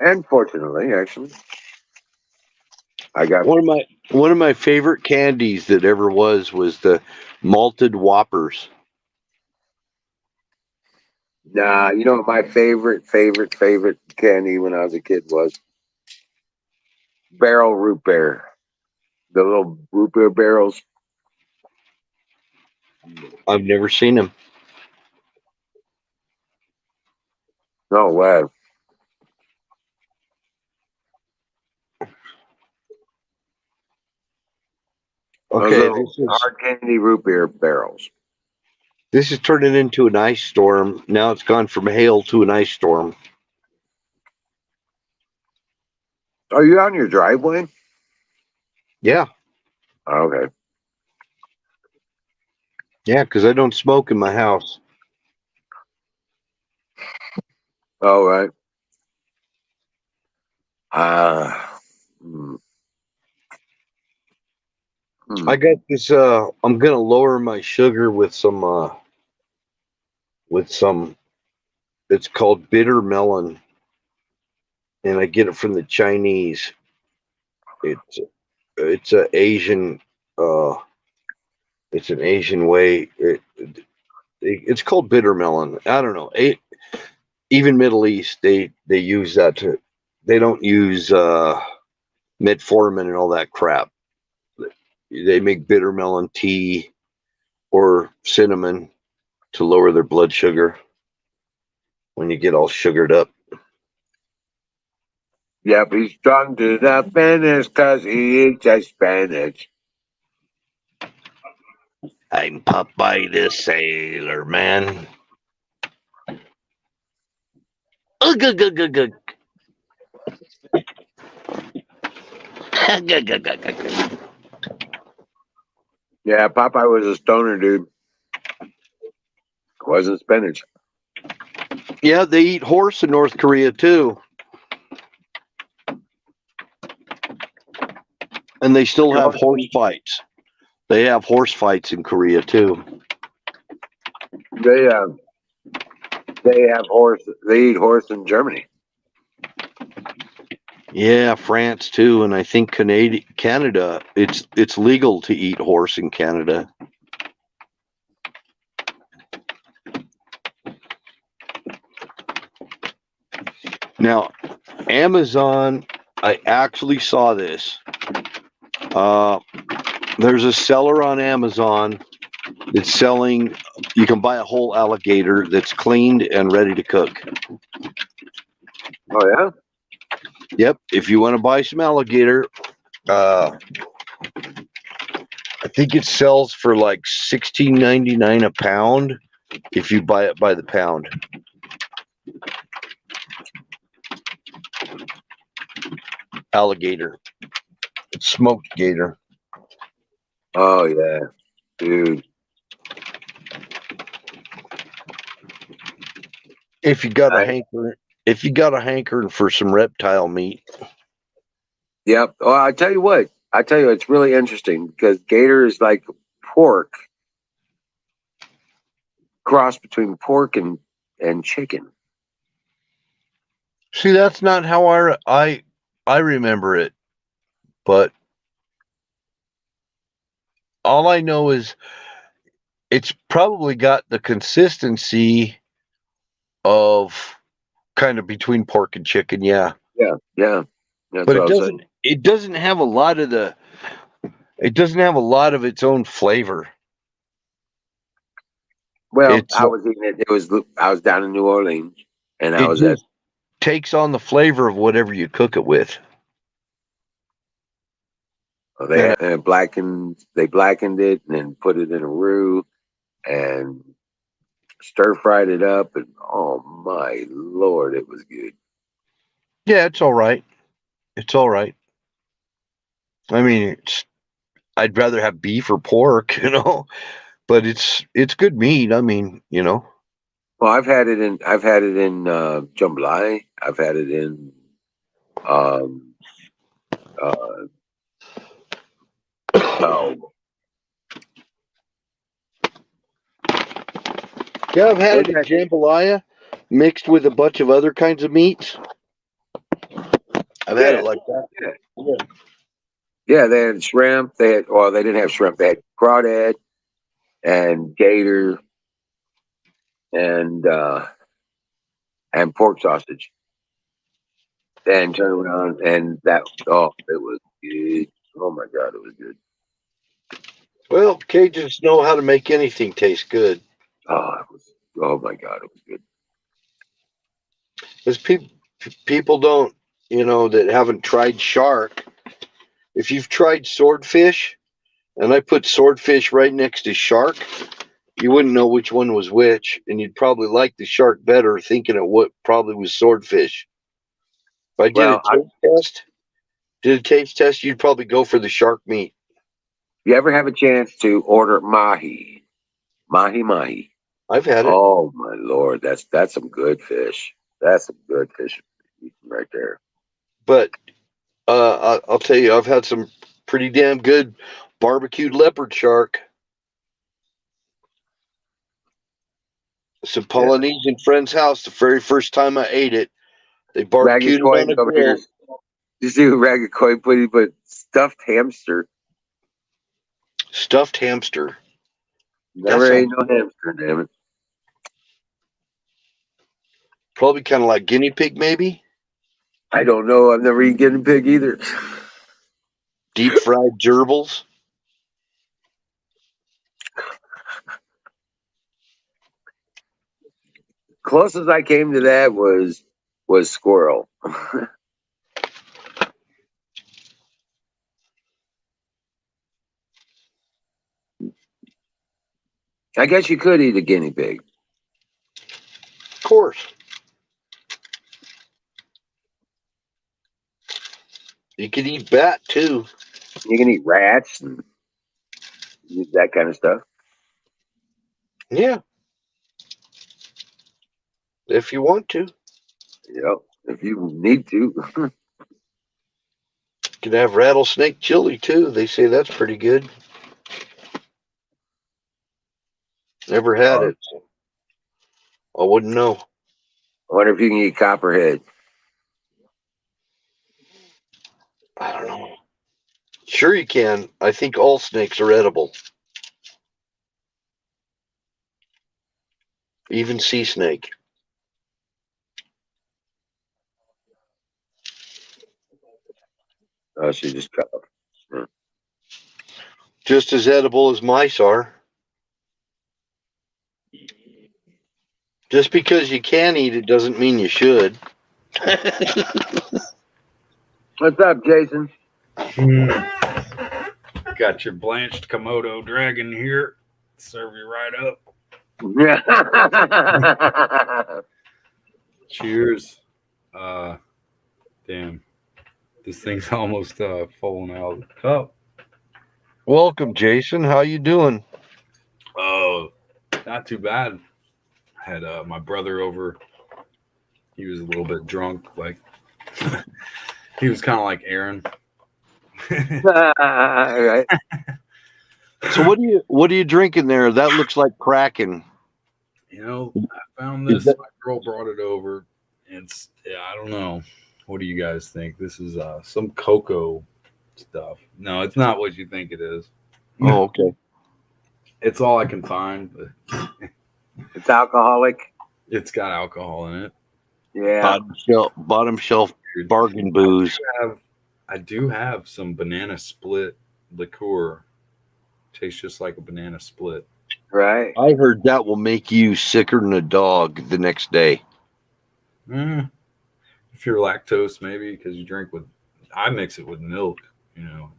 A: and fortunately, actually, I got.
B: One of my favorite candies that ever was the malted Whoppers.
A: Nah, you know what my favorite candy when I was a kid was barrel root beer. The little root beer barrels.
B: I've never seen them.
A: No way. Those
B: Okay,
A: little hard candy root beer barrels.
B: this is turning into an ice storm. Now it's gone from hail to an ice storm.
A: Are you on your driveway?
B: Yeah,
A: Okay.
B: yeah, because I don't smoke in my house.
A: All right. Uh, hmm,
B: I
A: hmm.
B: got this. I'm gonna lower my sugar with some. With some. It's called bitter melon, and I get it from the Chinese. It's a Asian. Uh, it's an Asian way. It's called bitter melon. I don't know. Even Middle East, they use that to. They don't use metformin and all that crap. They make bitter melon tea or cinnamon to lower their blood sugar when you get all sugared up.
A: Yep, he's strong to the finish because he eats a spinach.
B: I'm Popeye the Sailor Man. Ugh, ugh, ugh, ugh, ugh. Ugh, ugh, ugh, ugh, ugh.
A: Yeah, Popeye was a stoner dude. Wasn't spinach.
B: Yeah, they eat horse in North Korea too, and they still have horse fights. They have horse fights in Korea too.
A: They have horse. They eat horse in Germany.
B: Yeah, France too, and I think Canada. It's legal to eat horse in Canada. Now, Amazon. I actually saw this. Uh, there's a seller on Amazon that's selling. You can buy a whole alligator that's cleaned and ready to cook.
A: Oh yeah.
B: Yep. If you want to buy some alligator, I think it sells for like $16.99 a pound if you buy it by the pound. Alligator, smoked gator.
A: Oh yeah. Dude.
B: If you got a
A: I-
B: hankering for some reptile meat.
A: Yep. Oh, I tell you what. It's really interesting because gator is like pork, cross between pork and chicken.
B: See, that's not how I remember it. But all I know is it's probably got the consistency of kind of between pork and chicken, yeah.
A: Yeah. Yeah. That's
B: But
A: what I was saying.
B: it doesn't have a lot of its own flavor.
A: Well,
B: It's
A: I was eating it. I was down in New Orleans, and I
B: it
A: was at.
B: just takes on the flavor of whatever you cook it with.
A: They blackened it and then put it in a roux and stir fried it up, and oh my lord, it was good.
B: Yeah, it's all right. It's all right. I mean, I'd rather have beef or pork, but it's good meat. I mean,
A: Well, I've had it in jambalaya. I've had it in um uh oh,
B: Yeah, I've had
A: what's
B: it in
A: that?
B: jambalaya mixed with a bunch of other kinds of meats. I've had
A: Yeah,
B: it like that.
A: yeah,
B: Yeah.
A: yeah. They had shrimp. They didn't have shrimp. They had crawdad and gator and pork sausage. And turn around and it was good. Oh my god, it was good.
B: Well, Cajuns know how to make anything taste good.
A: Oh my god, it was good.
B: Because people don't, that haven't tried shark. If you've tried swordfish, and I put swordfish right next to shark, you wouldn't know which one was which, and you'd probably like the shark better, thinking of what probably was swordfish. If I
A: Well,
B: did a taste test, you'd probably go for the shark meat.
A: you ever have a chance to order mahi?
B: I've had it,
A: Oh my lord, that's some good fish. That's some good fish right there.
B: but I'll tell you, I've had some pretty damn good barbecued leopard shark. Some Polynesian friend's house. The very first time I ate it, they barbecued
A: Ragged
B: it on
A: coin
B: a
A: over here.
B: grill.
A: You see who ragged coin put stuffed hamster.
B: Stuffed hamster.
A: Never
B: That
A: ate
B: sounds
A: no hamster, damn it.
B: probably kind of like guinea pig, maybe.
A: I don't know. I've never eaten guinea pig either.
B: Deep fried gerbils.
A: Closest I came to that was squirrel. I guess you could eat a guinea pig.
B: Of course. You could eat bat too.
A: You can eat rats and that kind of stuff.
B: Yeah. If you want to.
A: If you need to.
B: You can have rattlesnake chili too. They say that's pretty good. Never had it. So I wouldn't know.
A: I wonder if you can eat copperhead.
B: I don't know. Sure you can. I think all snakes are edible. Even sea snake.
A: Oh, she just cut off.
B: Just as edible as mice are. Just because you can eat it doesn't mean you should.
A: What's up, Jason?
E: Got your blanched Komodo dragon here. Serve you right up.
A: Yeah.
E: Cheers. Damn. This thing's almost falling out of the cup.
B: Welcome, Jason. How you doing?
E: Not too bad. Had my brother over. He was a little bit drunk. Like he was kind of like Aaron.
A: Right.
B: So what are you drinking there? That looks like Kraken.
E: You know, I found
B: Is
E: this.
B: that-
E: My girl brought it over. It's I don't know. What do you guys think? This is some cocoa stuff. No, it's not what you think it is.
B: Oh, okay.
E: It's all I can find, but
A: It's alcoholic.
E: it's got alcohol in it.
A: Yeah.
B: Bottom shelf bargain booze.
E: I do have some banana split liqueur. Tastes just like a banana split.
A: Right.
B: I heard that will make you sicker than a dog the next day.
E: If you're lactose, maybe because you drink with. I mix it with milk. You know,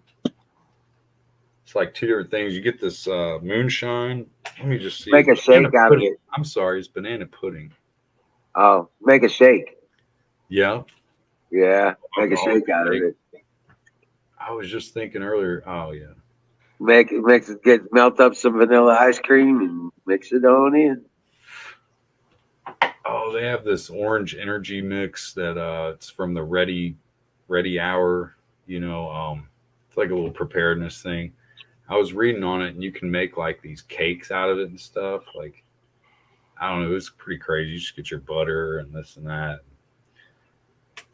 E: it's like two different things. You get this moonshine. Let me just see.
A: Make a
E: It's banana
A: shake out of
E: pudding.
A: it.
E: I'm sorry, it's banana pudding.
A: Oh, make a shake.
E: Yeah,
A: Yeah. Make a
E: Oh,
A: shake out of
E: shake.
A: it.
E: I was just thinking earlier. Oh yeah.
A: Melt up some vanilla ice cream and mix it on in.
E: Oh, they have this orange energy mix that it's from the Ready Hour. You know, it's like a little preparedness thing. I was reading on it, and you can make like these cakes out of it and stuff. Like I don't know, it was pretty crazy. You just get your butter and this and that.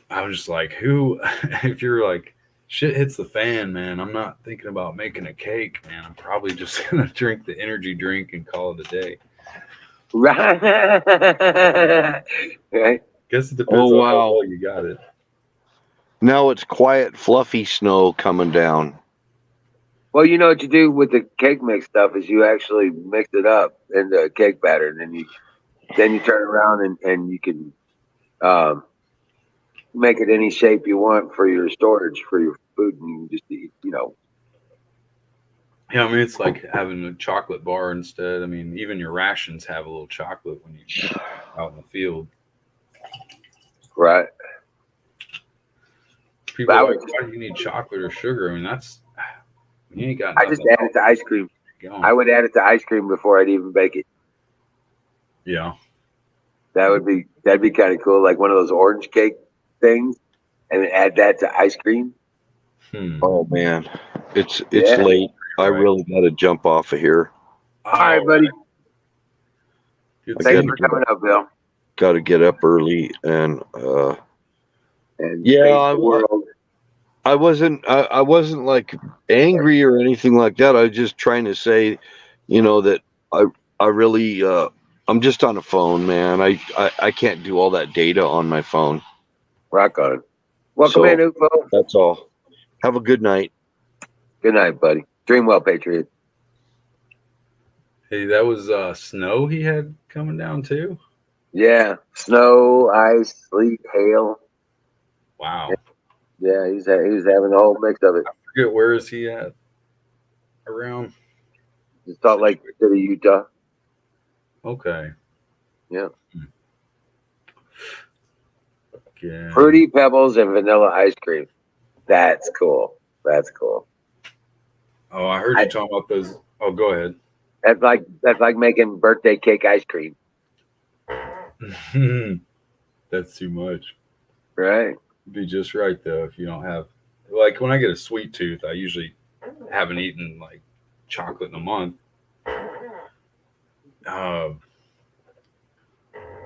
E: I was just like, who? If you're like, shit hits the fan, man. I'm not thinking about making a cake, man. I'm probably just gonna drink the energy drink and call it a day.
A: Right. Right.
E: Guess it depends
B: Oh,
E: on how
B: wow.
E: well you got it.
B: Now it's quiet, fluffy snow coming down.
A: Well, you know what you do with the cake mix stuff is you actually mix it up in the cake batter, and then you turn around and you can make it any shape you want for your storage for your food, and you can just eat. You know,
E: Yeah, I mean it's like having a chocolate bar instead. I mean, even your rations have a little chocolate when you're out in the field.
A: right?
E: People
A: I
E: are
A: would
E: like, why do you need chocolate or sugar? I mean, you ain't got
A: I
E: nothing
A: just add it to ice cream.
E: going.
A: I would add it to ice cream before I'd even bake it.
E: Yeah.
A: That'd be kind of cool, like one of those orange cake things, and then add that to ice cream.
B: Oh man, it's
A: Yeah.
B: late. I
E: Right.
B: really got to jump off of here.
A: All right, buddy.
E: Good
B: I
A: Thanks
B: gotta
A: for
B: get
A: coming up, Bill.
B: Got to get up early and
A: And
B: Yeah,
A: save the world.
B: I wasn't like angry or anything like that. I was just trying to say, that I really I'm just on a phone, man. I can't do all that data on my phone.
A: Rock on. Welcome
B: So-
A: in, UFO.
B: That's all. Have a good night.
A: Good night, buddy. Dream well, Patriot.
E: Hey, that was snow he had coming down too.
A: Yeah, snow, ice, sleet, hail.
E: Wow.
A: Yeah, he was having the whole mix of it.
E: Forget where is he at? Around.
A: It's Salt Lake City, Utah.
E: Okay.
A: Yeah.
E: Yeah.
A: Fruity Pebbles and vanilla ice cream. That's cool. That's cool.
E: Oh, I heard you talking about those. Oh, go ahead.
A: That's like making birthday cake ice cream,
E: That's too much.
A: right?
E: Be just right though if you don't have like when I get a sweet tooth, I usually haven't eaten like chocolate in a month.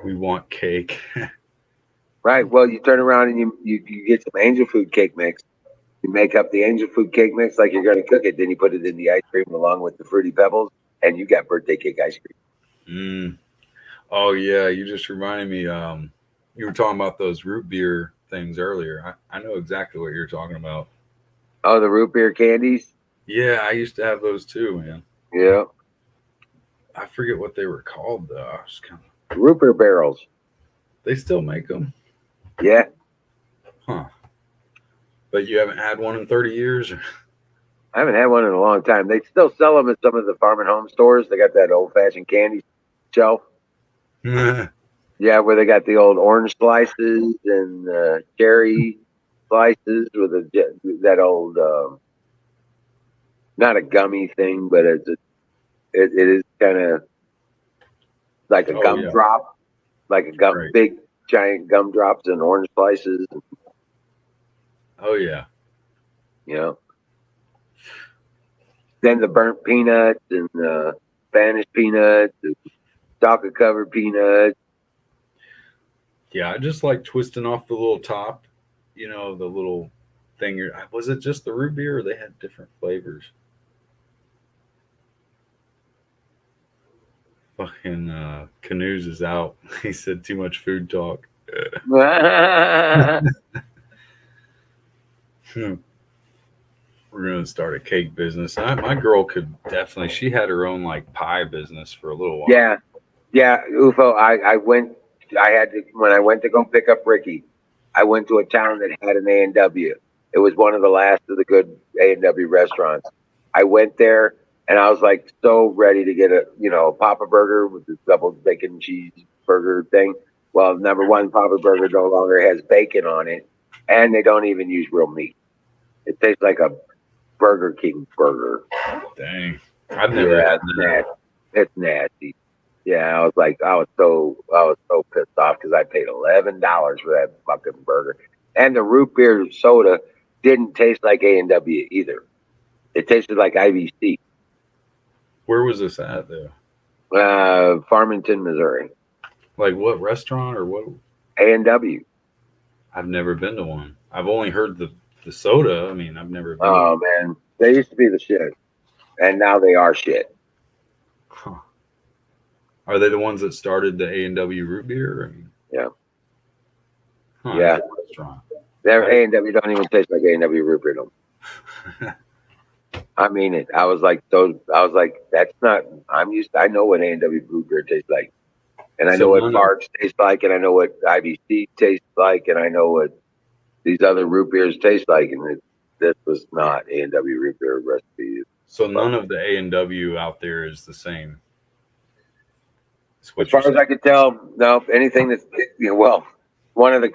E: We want cake.
A: Right. Well, you turn around and you get some angel food cake mix. You make up the angel food cake mix like you're going to cook it. Then you put it in the ice cream along with the Fruity Pebbles, and you got birthday cake ice cream.
E: Oh yeah, you just reminded me. You were talking about those root beer things earlier. I know exactly what you're talking about.
A: Oh, the root beer candies.
E: Yeah, I used to have those too, man.
A: Yeah.
E: I forget what they were called though. I was kind of.
A: Root beer barrels.
E: They still make them,
A: Yeah.
E: huh? But you haven't had one in 30 years.
A: I haven't had one in a long time. They still sell them at some of the farm and home stores. They got that old fashioned candy shelf. Yeah, where they got the old orange slices and cherry slices with that old, not a gummy thing, but it is kind of like a
E: Oh, yeah.
A: gumdrop, like a
E: Right.
A: big giant gumdrops and orange slices.
E: Oh yeah.
A: You know, then the burnt peanuts and Spanish peanuts, and chocolate covered peanuts.
E: Yeah, I just like twisting off the little top, the little thing. Was it just the root beer, or they had different flavors? Fucking Canoes is out. He said too much food talk. We're gonna start a cake business. My girl could definitely. She had her own like pie business for a little while.
A: Yeah, yeah, UFO. I went. I had to when I went to go pick up Ricky. I went to a town that had an A&W. It was one of the last of the good A&W restaurants. I went there and I was like so ready to get a Papa Burger with the double bacon cheese burger thing. Well, number one, Papa Burger no longer has bacon on it, and they don't even use real meat. It tastes like a Burger King burger.
E: Dang, I've never
A: Yeah,
E: had
A: it's
E: that.
A: nasty. It's nasty. Yeah, I was so pissed off because I paid $11 for that fucking burger, and the root beer soda didn't taste like A&W either. It tasted like IBC.
E: Where was this at though?
A: Farmington, Missouri.
E: Like what restaurant or what?
A: A&W.
E: I've never been to one. I've only heard the soda. I mean, I've never been.
A: Oh man, they used to be the shit, and now they are shit.
E: Huh. Are they the ones that started the A&W root beer? I mean,
A: Yeah.
E: huh,
A: Yeah.
E: it's a restaurant.
A: Their A&W don't even taste like A&W root beer. No. I mean it. I was like, that's not. I know what A&W root beer tastes like, and I
E: So
A: know what
E: none of-
A: Barks tastes like, and I know what IBC tastes like, and I know what these other root beers taste like, and this was not A&W root beer recipe.
E: So none of the A&W out there is the same. That's what
A: As far
E: you're
A: as I could tell, no. Anything that's one of the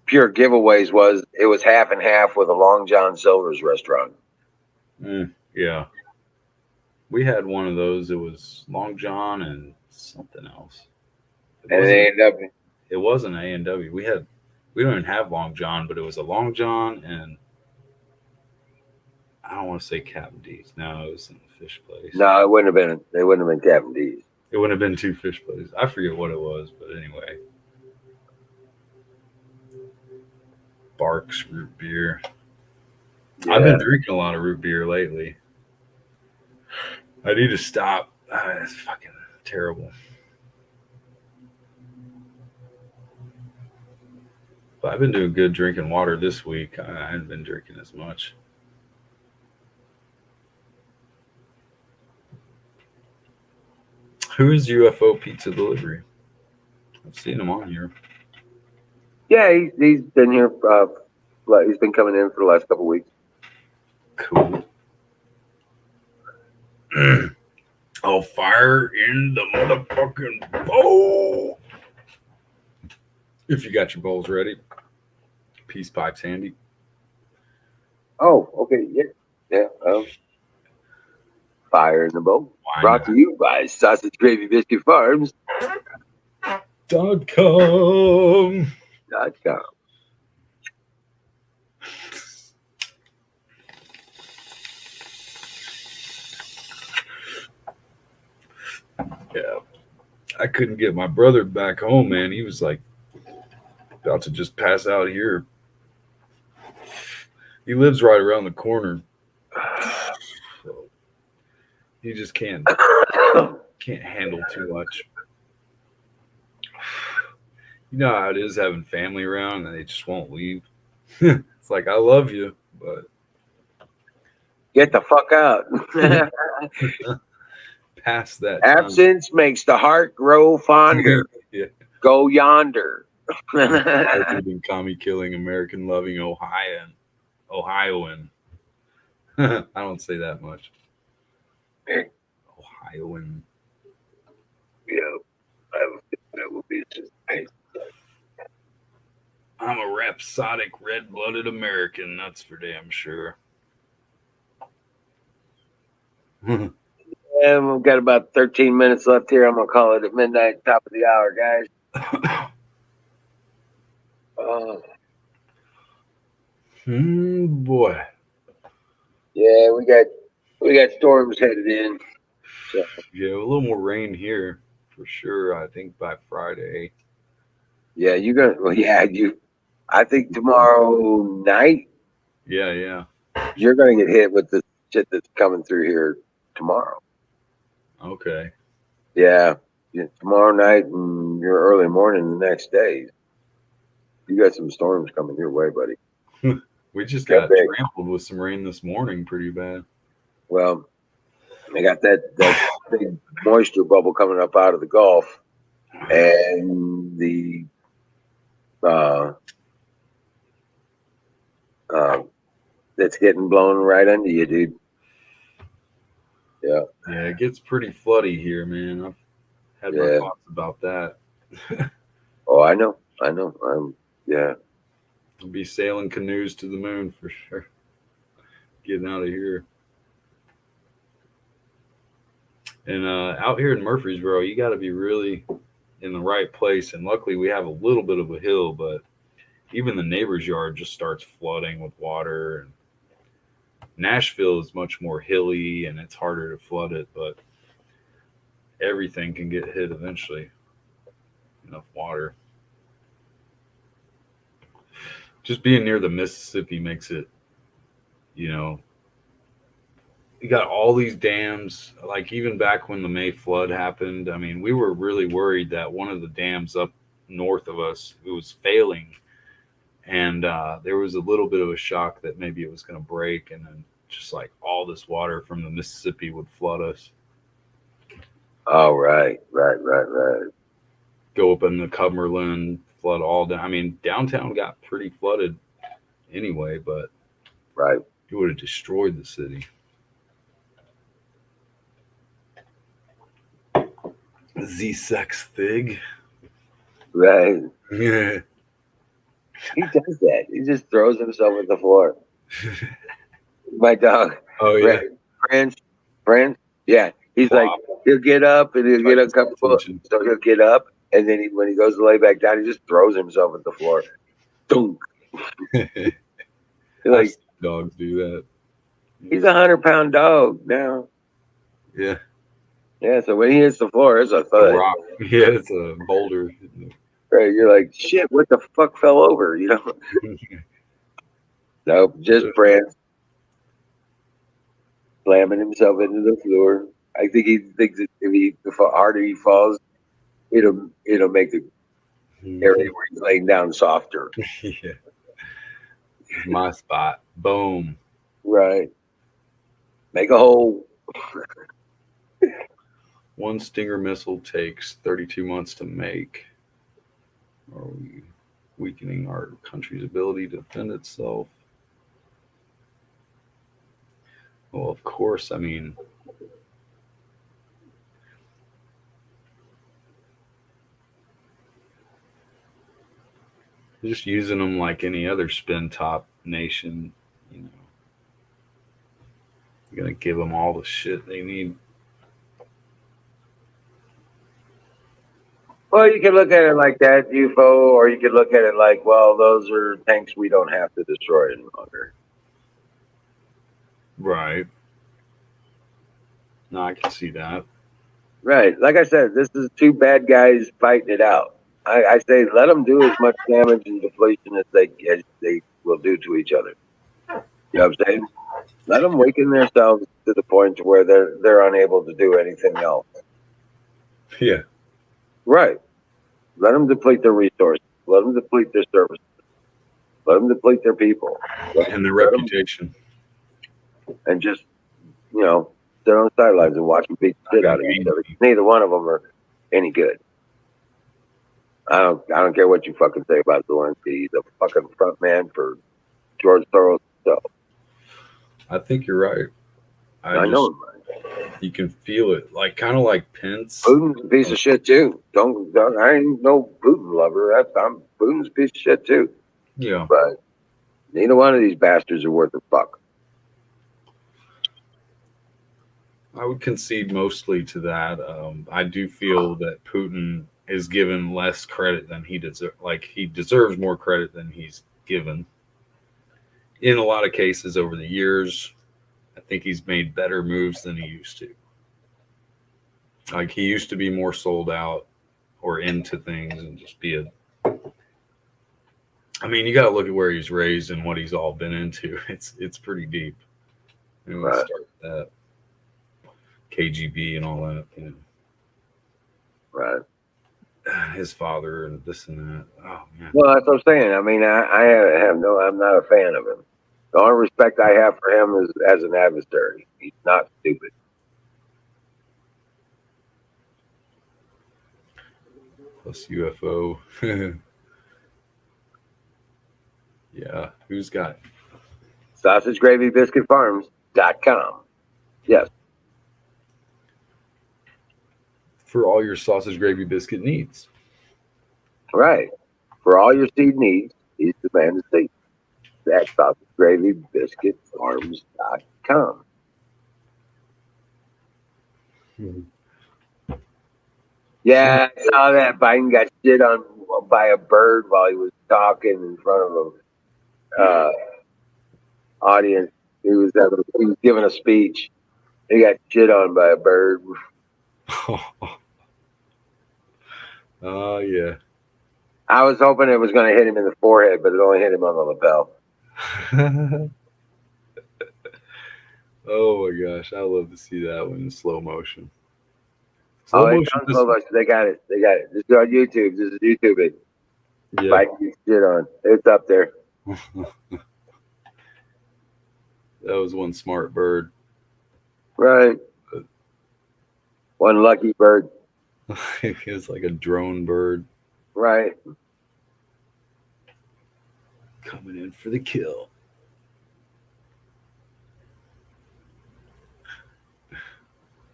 A: pure giveaways was it was half and half with a Long John Silver's restaurant.
E: Yeah. We had one of those. It was Long John and something else.
A: And A&W.
E: It wasn't A&W. We don't even have Long John, but it was a Long John and I don't want to say Captain D's. No, it was in a fish place.
A: No, it wouldn't have been. It wouldn't have been Captain D's.
E: It wouldn't have been two fish places. I forget what it was, but anyway. Barks root beer.
A: Yeah.
E: I've been drinking a lot of root beer lately. I need to stop. It's fucking terrible. But I've been doing good drinking water this week. I haven't been drinking as much. Who is UFO Pizza Delivery? I've seen him on here.
A: Yeah, he's been here. He's been coming in for the last couple of weeks.
E: Cool. I'll fire in the motherfucking bowl. If you got your bowls ready. Peace pipes handy.
A: Oh, okay. Yeah. Fire in the bowl.
E: Why
A: Brought
E: not?
A: to you by Sausage Gravy Biscuit Farms.
E: .com.
A: .com.
E: Yeah. I couldn't get my brother back home, man. He was like about to just pass out here. He lives right around the corner. So he just can't handle too much. You know how it is having family around and they just won't leave. It's like, I love you, but
A: Get the fuck out.
E: past that time.
A: Absence makes the heart grow fonder.
E: Yeah.
A: Go yonder.
E: Other than commie killing American loving Ohioan. I don't say that much. Ohioan.
A: Yeah, that would be just nice.
E: I'm a rhapsodic red-blooded American, that's for damn sure.
A: And we've got about 13 minutes left here. I'm gonna call it at midnight, top of the hour, guys.
E: Boy.
A: Yeah, we got storms headed in. So
E: Yeah, a little more rain here for sure. I think by Friday.
A: yeah, you're gonna. Well, yeah, you. I think tomorrow night
E: Yeah.
A: you're gonna get hit with the shit that's coming through here tomorrow.
E: Okay.
A: Yeah, tomorrow night and your early morning the next day. You got some storms coming your way, buddy.
E: We just
A: Got
E: got
A: big.
E: trampled with some rain this morning pretty bad.
A: Well, they got that big moisture bubble coming up out of the Gulf, and the that's getting blown right under you, dude. Yeah,
E: Yeah, it gets pretty floody here, man. I've had my
A: Yeah.
E: thoughts about that.
A: Oh, I know. Yeah.
E: I'll be sailing canoes to the moon for sure. Getting out of here. And out here in Murfreesboro, you got to be really in the right place. And luckily, we have a little bit of a hill, but even the neighbor's yard just starts flooding with water. And Nashville is much more hilly and it's harder to flood it, but everything can get hit eventually. Enough water. Just being near the Mississippi makes it, you got all these dams. Like even back when the May flood happened, I mean, we were really worried that one of the dams up north of us it was failing, and there was a little bit of a shock that maybe it was going to break, and then just like all this water from the Mississippi would flood us.
A: Oh, right.
E: Go up in the Cumberland, flood all down. I mean, downtown got pretty flooded anyway, but
A: Right.
E: it would have destroyed the city. Z-Sex Thig.
A: Right.
E: Yeah.
A: He does that. He just throws himself at the floor. My dog,
E: Oh, yeah.
A: France. Yeah. He's like, he'll get up and he'll get a couple of, so he'll get up and then when he goes to lay back down, he just throws himself at the floor. Dunk. Like
E: dogs do that.
A: he's 100-pound dog now.
E: Yeah.
A: Yeah, so when he hits the floor, it's a
E: A
A: thud.
E: rock. Yeah, it's a boulder.
A: Right, you're like, shit, what the fuck fell over? Nope, just France slamming himself into the floor. I think he thinks that if the harder he falls, it'll make the area where he's laying down softer.
E: Yeah. It's my spot. Boom.
A: Right. Make a hole.
E: One Stinger missile takes 32 months to make. Are we weakening our country's ability to defend itself? Well, of course. I mean, just using them like any other spin top nation, You're going to give them all the shit they need.
A: Well, you can look at it like that, UFO, or you could look at it like, well, those are tanks we don't have to destroy any longer.
E: Right. No, I can see that.
A: Right. Like I said, this is two bad guys fighting it out. I say let them do as much damage and depletion as they will do to each other. You know what I'm saying? Let them weaken themselves to the point to where they're unable to do anything else.
E: Yeah.
A: Right. Let them deplete their resources. Let them deplete their services. Let them deplete their people.
E: And their reputation.
A: And just, sit on the sidelines and watch them beat the shit out of each other. Neither one of them are any good. I don't care what you fucking say about Zelensky. He's a fucking front man for George Soros himself.
E: I think you're right.
A: I know.
E: You can feel it, kind of like Pence.
A: Putin's a piece of shit too. I ain't no Putin lover. Putin's a piece of shit too.
E: Yeah.
A: But neither one of these bastards are worth a fuck.
E: I would concede mostly to that. I do feel that Putin is given less credit than he deserves. Like he deserves more credit than he's given. In a lot of cases over the years, I think he's made better moves than he used to. Like he used to be more sold out or into things and just be a. I mean, you got to look at where he's raised and what he's all been into. It's pretty deep. And we
A: Right.
E: start with that KGB and all that. You
A: Right.
E: know, his father and this and that. Oh man.
A: Well, that's what I'm saying. I mean, I have no. I'm not a fan of him. The only respect I have for him is as an adversary. He's not stupid.
E: Plus UFO. Yeah. Who's got it?
A: SausageGravyBiscuitFarms.com. Yes.
E: For all your sausage gravy biscuit needs.
A: Right. For all your seed needs, he's the man to see. That's SausageGravyBiscuitFarms.com. Yeah, I saw that Biden got shit on by a bird while he was talking in front of a audience. He was giving a speech. He got shit on by a bird.
E: Oh yeah.
A: I was hoping it was going to hit him in the forehead, but it only hit him on the lapel.
E: Oh my gosh, I love to see that one in slow motion.
A: Oh,
E: Slow
A: it's
E: motion.
A: on slow motion. They got it. They got it. This is on YouTube. This is YouTube. It.
E: Yeah.
A: Biden gets shit on. It's up there.
E: That was one smart bird.
A: Right. One lucky bird.
E: It's like a drone bird
A: Right.
E: coming in for the kill.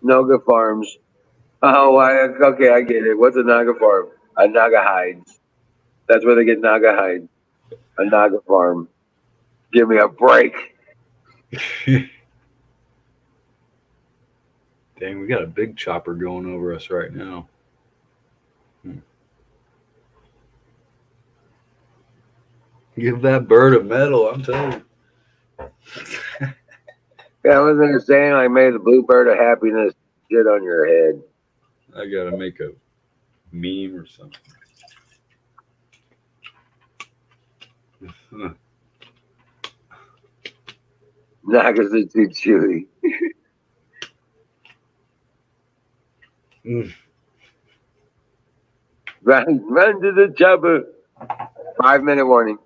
A: Naga Farms. Oh, okay, I get it. What's a Naga farm? A Naga hides. That's where they get Naga hides. A Naga farm. Give me a break.
E: Dang, we got a big chopper going over us right now. Give that bird a medal, I'm telling you.
A: Yeah, I was gonna say like, may the bluebird of happiness shit on your head.
E: I gotta make a meme or something.
A: Nagas are too chewy.
E: Mm.
A: Run to the chopper. 5-minute warning.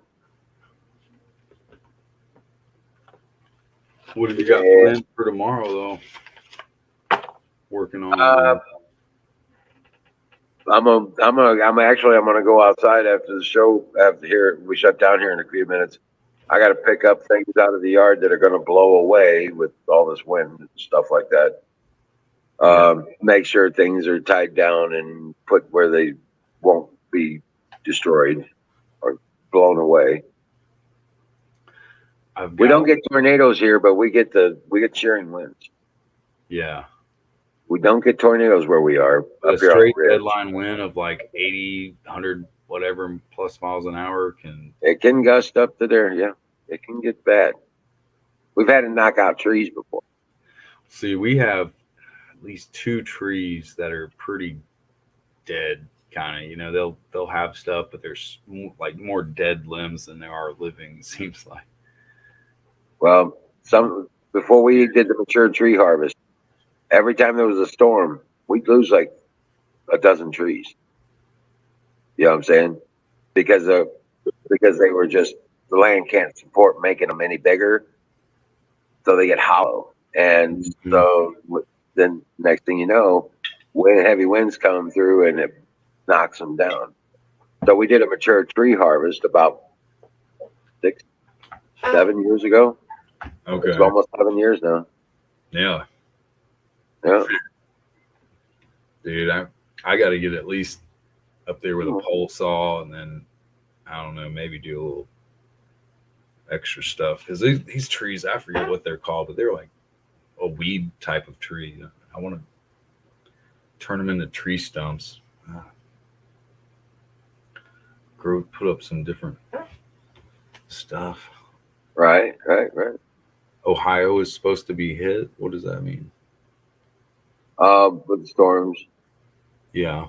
E: What have you got
A: Yeah.
E: planned for tomorrow, though? Working on.
A: I'm gonna go outside after the show. After here, we shut down here in a few minutes. I got to pick up things out of the yard that are going to blow away with all this wind and stuff like that. Make sure things are tied down and put where they won't be destroyed or blown away. We don't get tornadoes here, but we get shearing winds.
E: Yeah.
A: We don't get tornadoes where we are.
E: A
A: Up here on
E: straight
A: the ridge.
E: deadline wind of like 80, 100, whatever plus miles an hour can.
A: It can gust up to there. Yeah, it can get bad. We've had to knock out trees before.
E: See, we have at least 2 trees that are pretty dead, kind of. You know, they'll have stuff, but there's like more dead limbs than there are living. It seems like.
A: Well, before we did the mature tree harvest, every time there was a storm, we'd lose like a dozen trees. You know what I'm saying? Because they were just, the land can't support making them any bigger, so they get hollow. And so then next thing you know, heavy winds come through and it knocks them down. So we did a mature tree harvest about 6-7 years ago.
E: Okay.
A: It's almost 7 years now.
E: Yeah.
A: Yeah.
E: Dude, I got to get at least up there with a pole saw, and then I don't know, maybe do a little extra stuff because these trees, I forget what they're called, but they're like a weed type of tree. I want to turn them into tree stumps. Grow, put up some different stuff.
A: Right.
E: Ohio is supposed to be hit. What does that mean?
A: With the storms.
E: Yeah.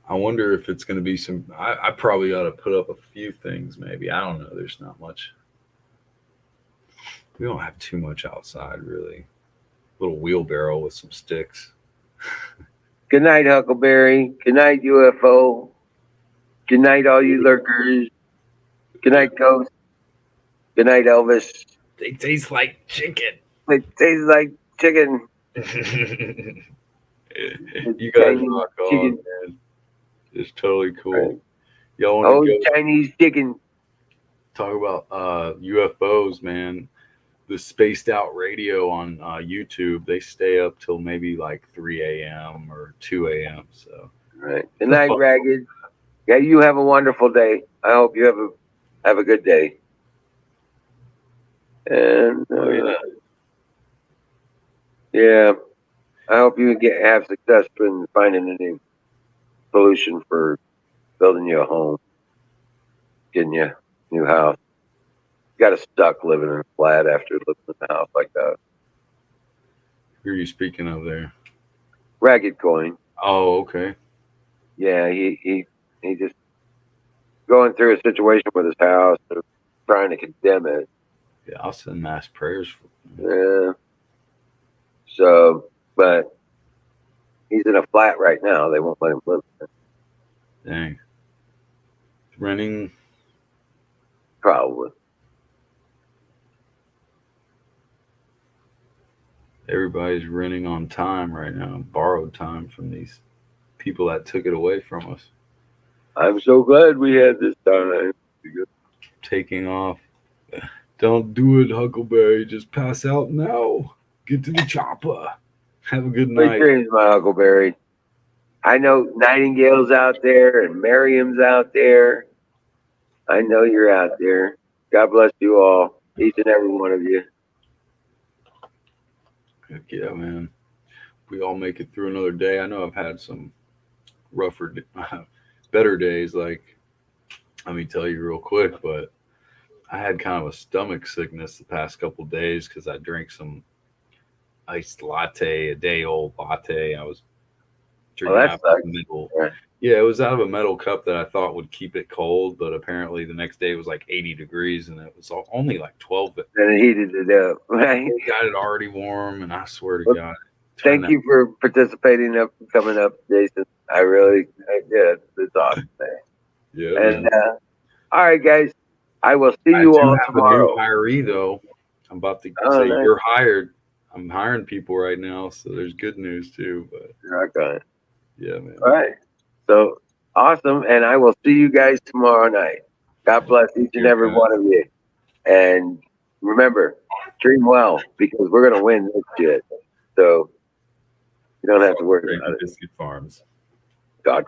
E: I wonder if it's going to be some. I probably ought to put up a few things, maybe. I don't know. There's not much. We don't have too much outside, really. Little wheelbarrow with some sticks.
A: Good night, Huckleberry. Good night, UFO. Good night, all you lurkers. Good night, Ghost. Good night, Elvis.
E: They taste like chicken.
A: It tastes like chicken.
E: You guys
A: Chinese
E: rock on,
A: chicken.
E: man. It's totally cool.
A: Right.
E: Y'all want
A: Oh,
E: to go
A: Chinese chicken.
E: talk about UFOs, man? The spaced out radio on YouTube, they stay up till maybe like 3 a.m. or 2 a.m. So,
A: Right. Good night, Ragged. Yeah, you have a wonderful day. I hope you have a good day. And yeah, I hope you have success in finding a new solution for building you a home, getting you a new house. You got stuck living in a flat after living in a house like that.
E: who are you speaking of there?
A: Ragged Coin.
E: Oh, okay.
A: Yeah, he just going through a situation with his house, and trying to condemn it.
E: Yeah, I'll send mass prayers for
A: Yeah. So, but he's in a flat right now. They won't let him live there.
E: dang. Renting.
A: Probably.
E: Everybody's renting on time right now, borrowed time from these people that took it away from us.
A: I'm so glad we had this time.
E: Taking off. Don't do it, Huckleberry. Just pass out now. Get to the chopper. Have a good
A: Sweet
E: night.
A: dreams, my Huckleberry. I know Nightingale's out there and Miriam's out there. I know you're out there. God bless you all, each and every one of you.
E: Heck yeah, man. We all make it through another day. I know I've had some rougher, better days. Like, let me tell you real quick, but I had kind of a stomach sickness the past couple of days because I drank some iced latte, a day old latte. I was drinking
A: that
E: out of
A: sucks.
E: a metal.
A: Yeah.
E: Yeah, it was out of a metal cup that I thought would keep it cold, but apparently the next day it was like 80 degrees and it was only like 12. But
A: And it heated it up, right?
E: it got it already warm, and I swear to
A: Well,
E: God.
A: Thank you for participating coming up, Jason. I did. It's awesome, man.
E: Yeah,
A: And
E: man.
A: all right, guys. I will see
E: I
A: you
E: do
A: all
E: have
A: tomorrow.
E: a new hiree though. I'm about to
A: Oh,
E: say
A: nice.
E: you're hired. I'm hiring people right now, so there's good news too. But
A: Rock on.
E: yeah, man.
A: All right. So awesome. And I will see you guys tomorrow night. God bless each and every one of you. And remember, dream well because we're going to win this shit. So you don't have to worry
E: Great
A: about it.
E: Biscuit Farms.
A: God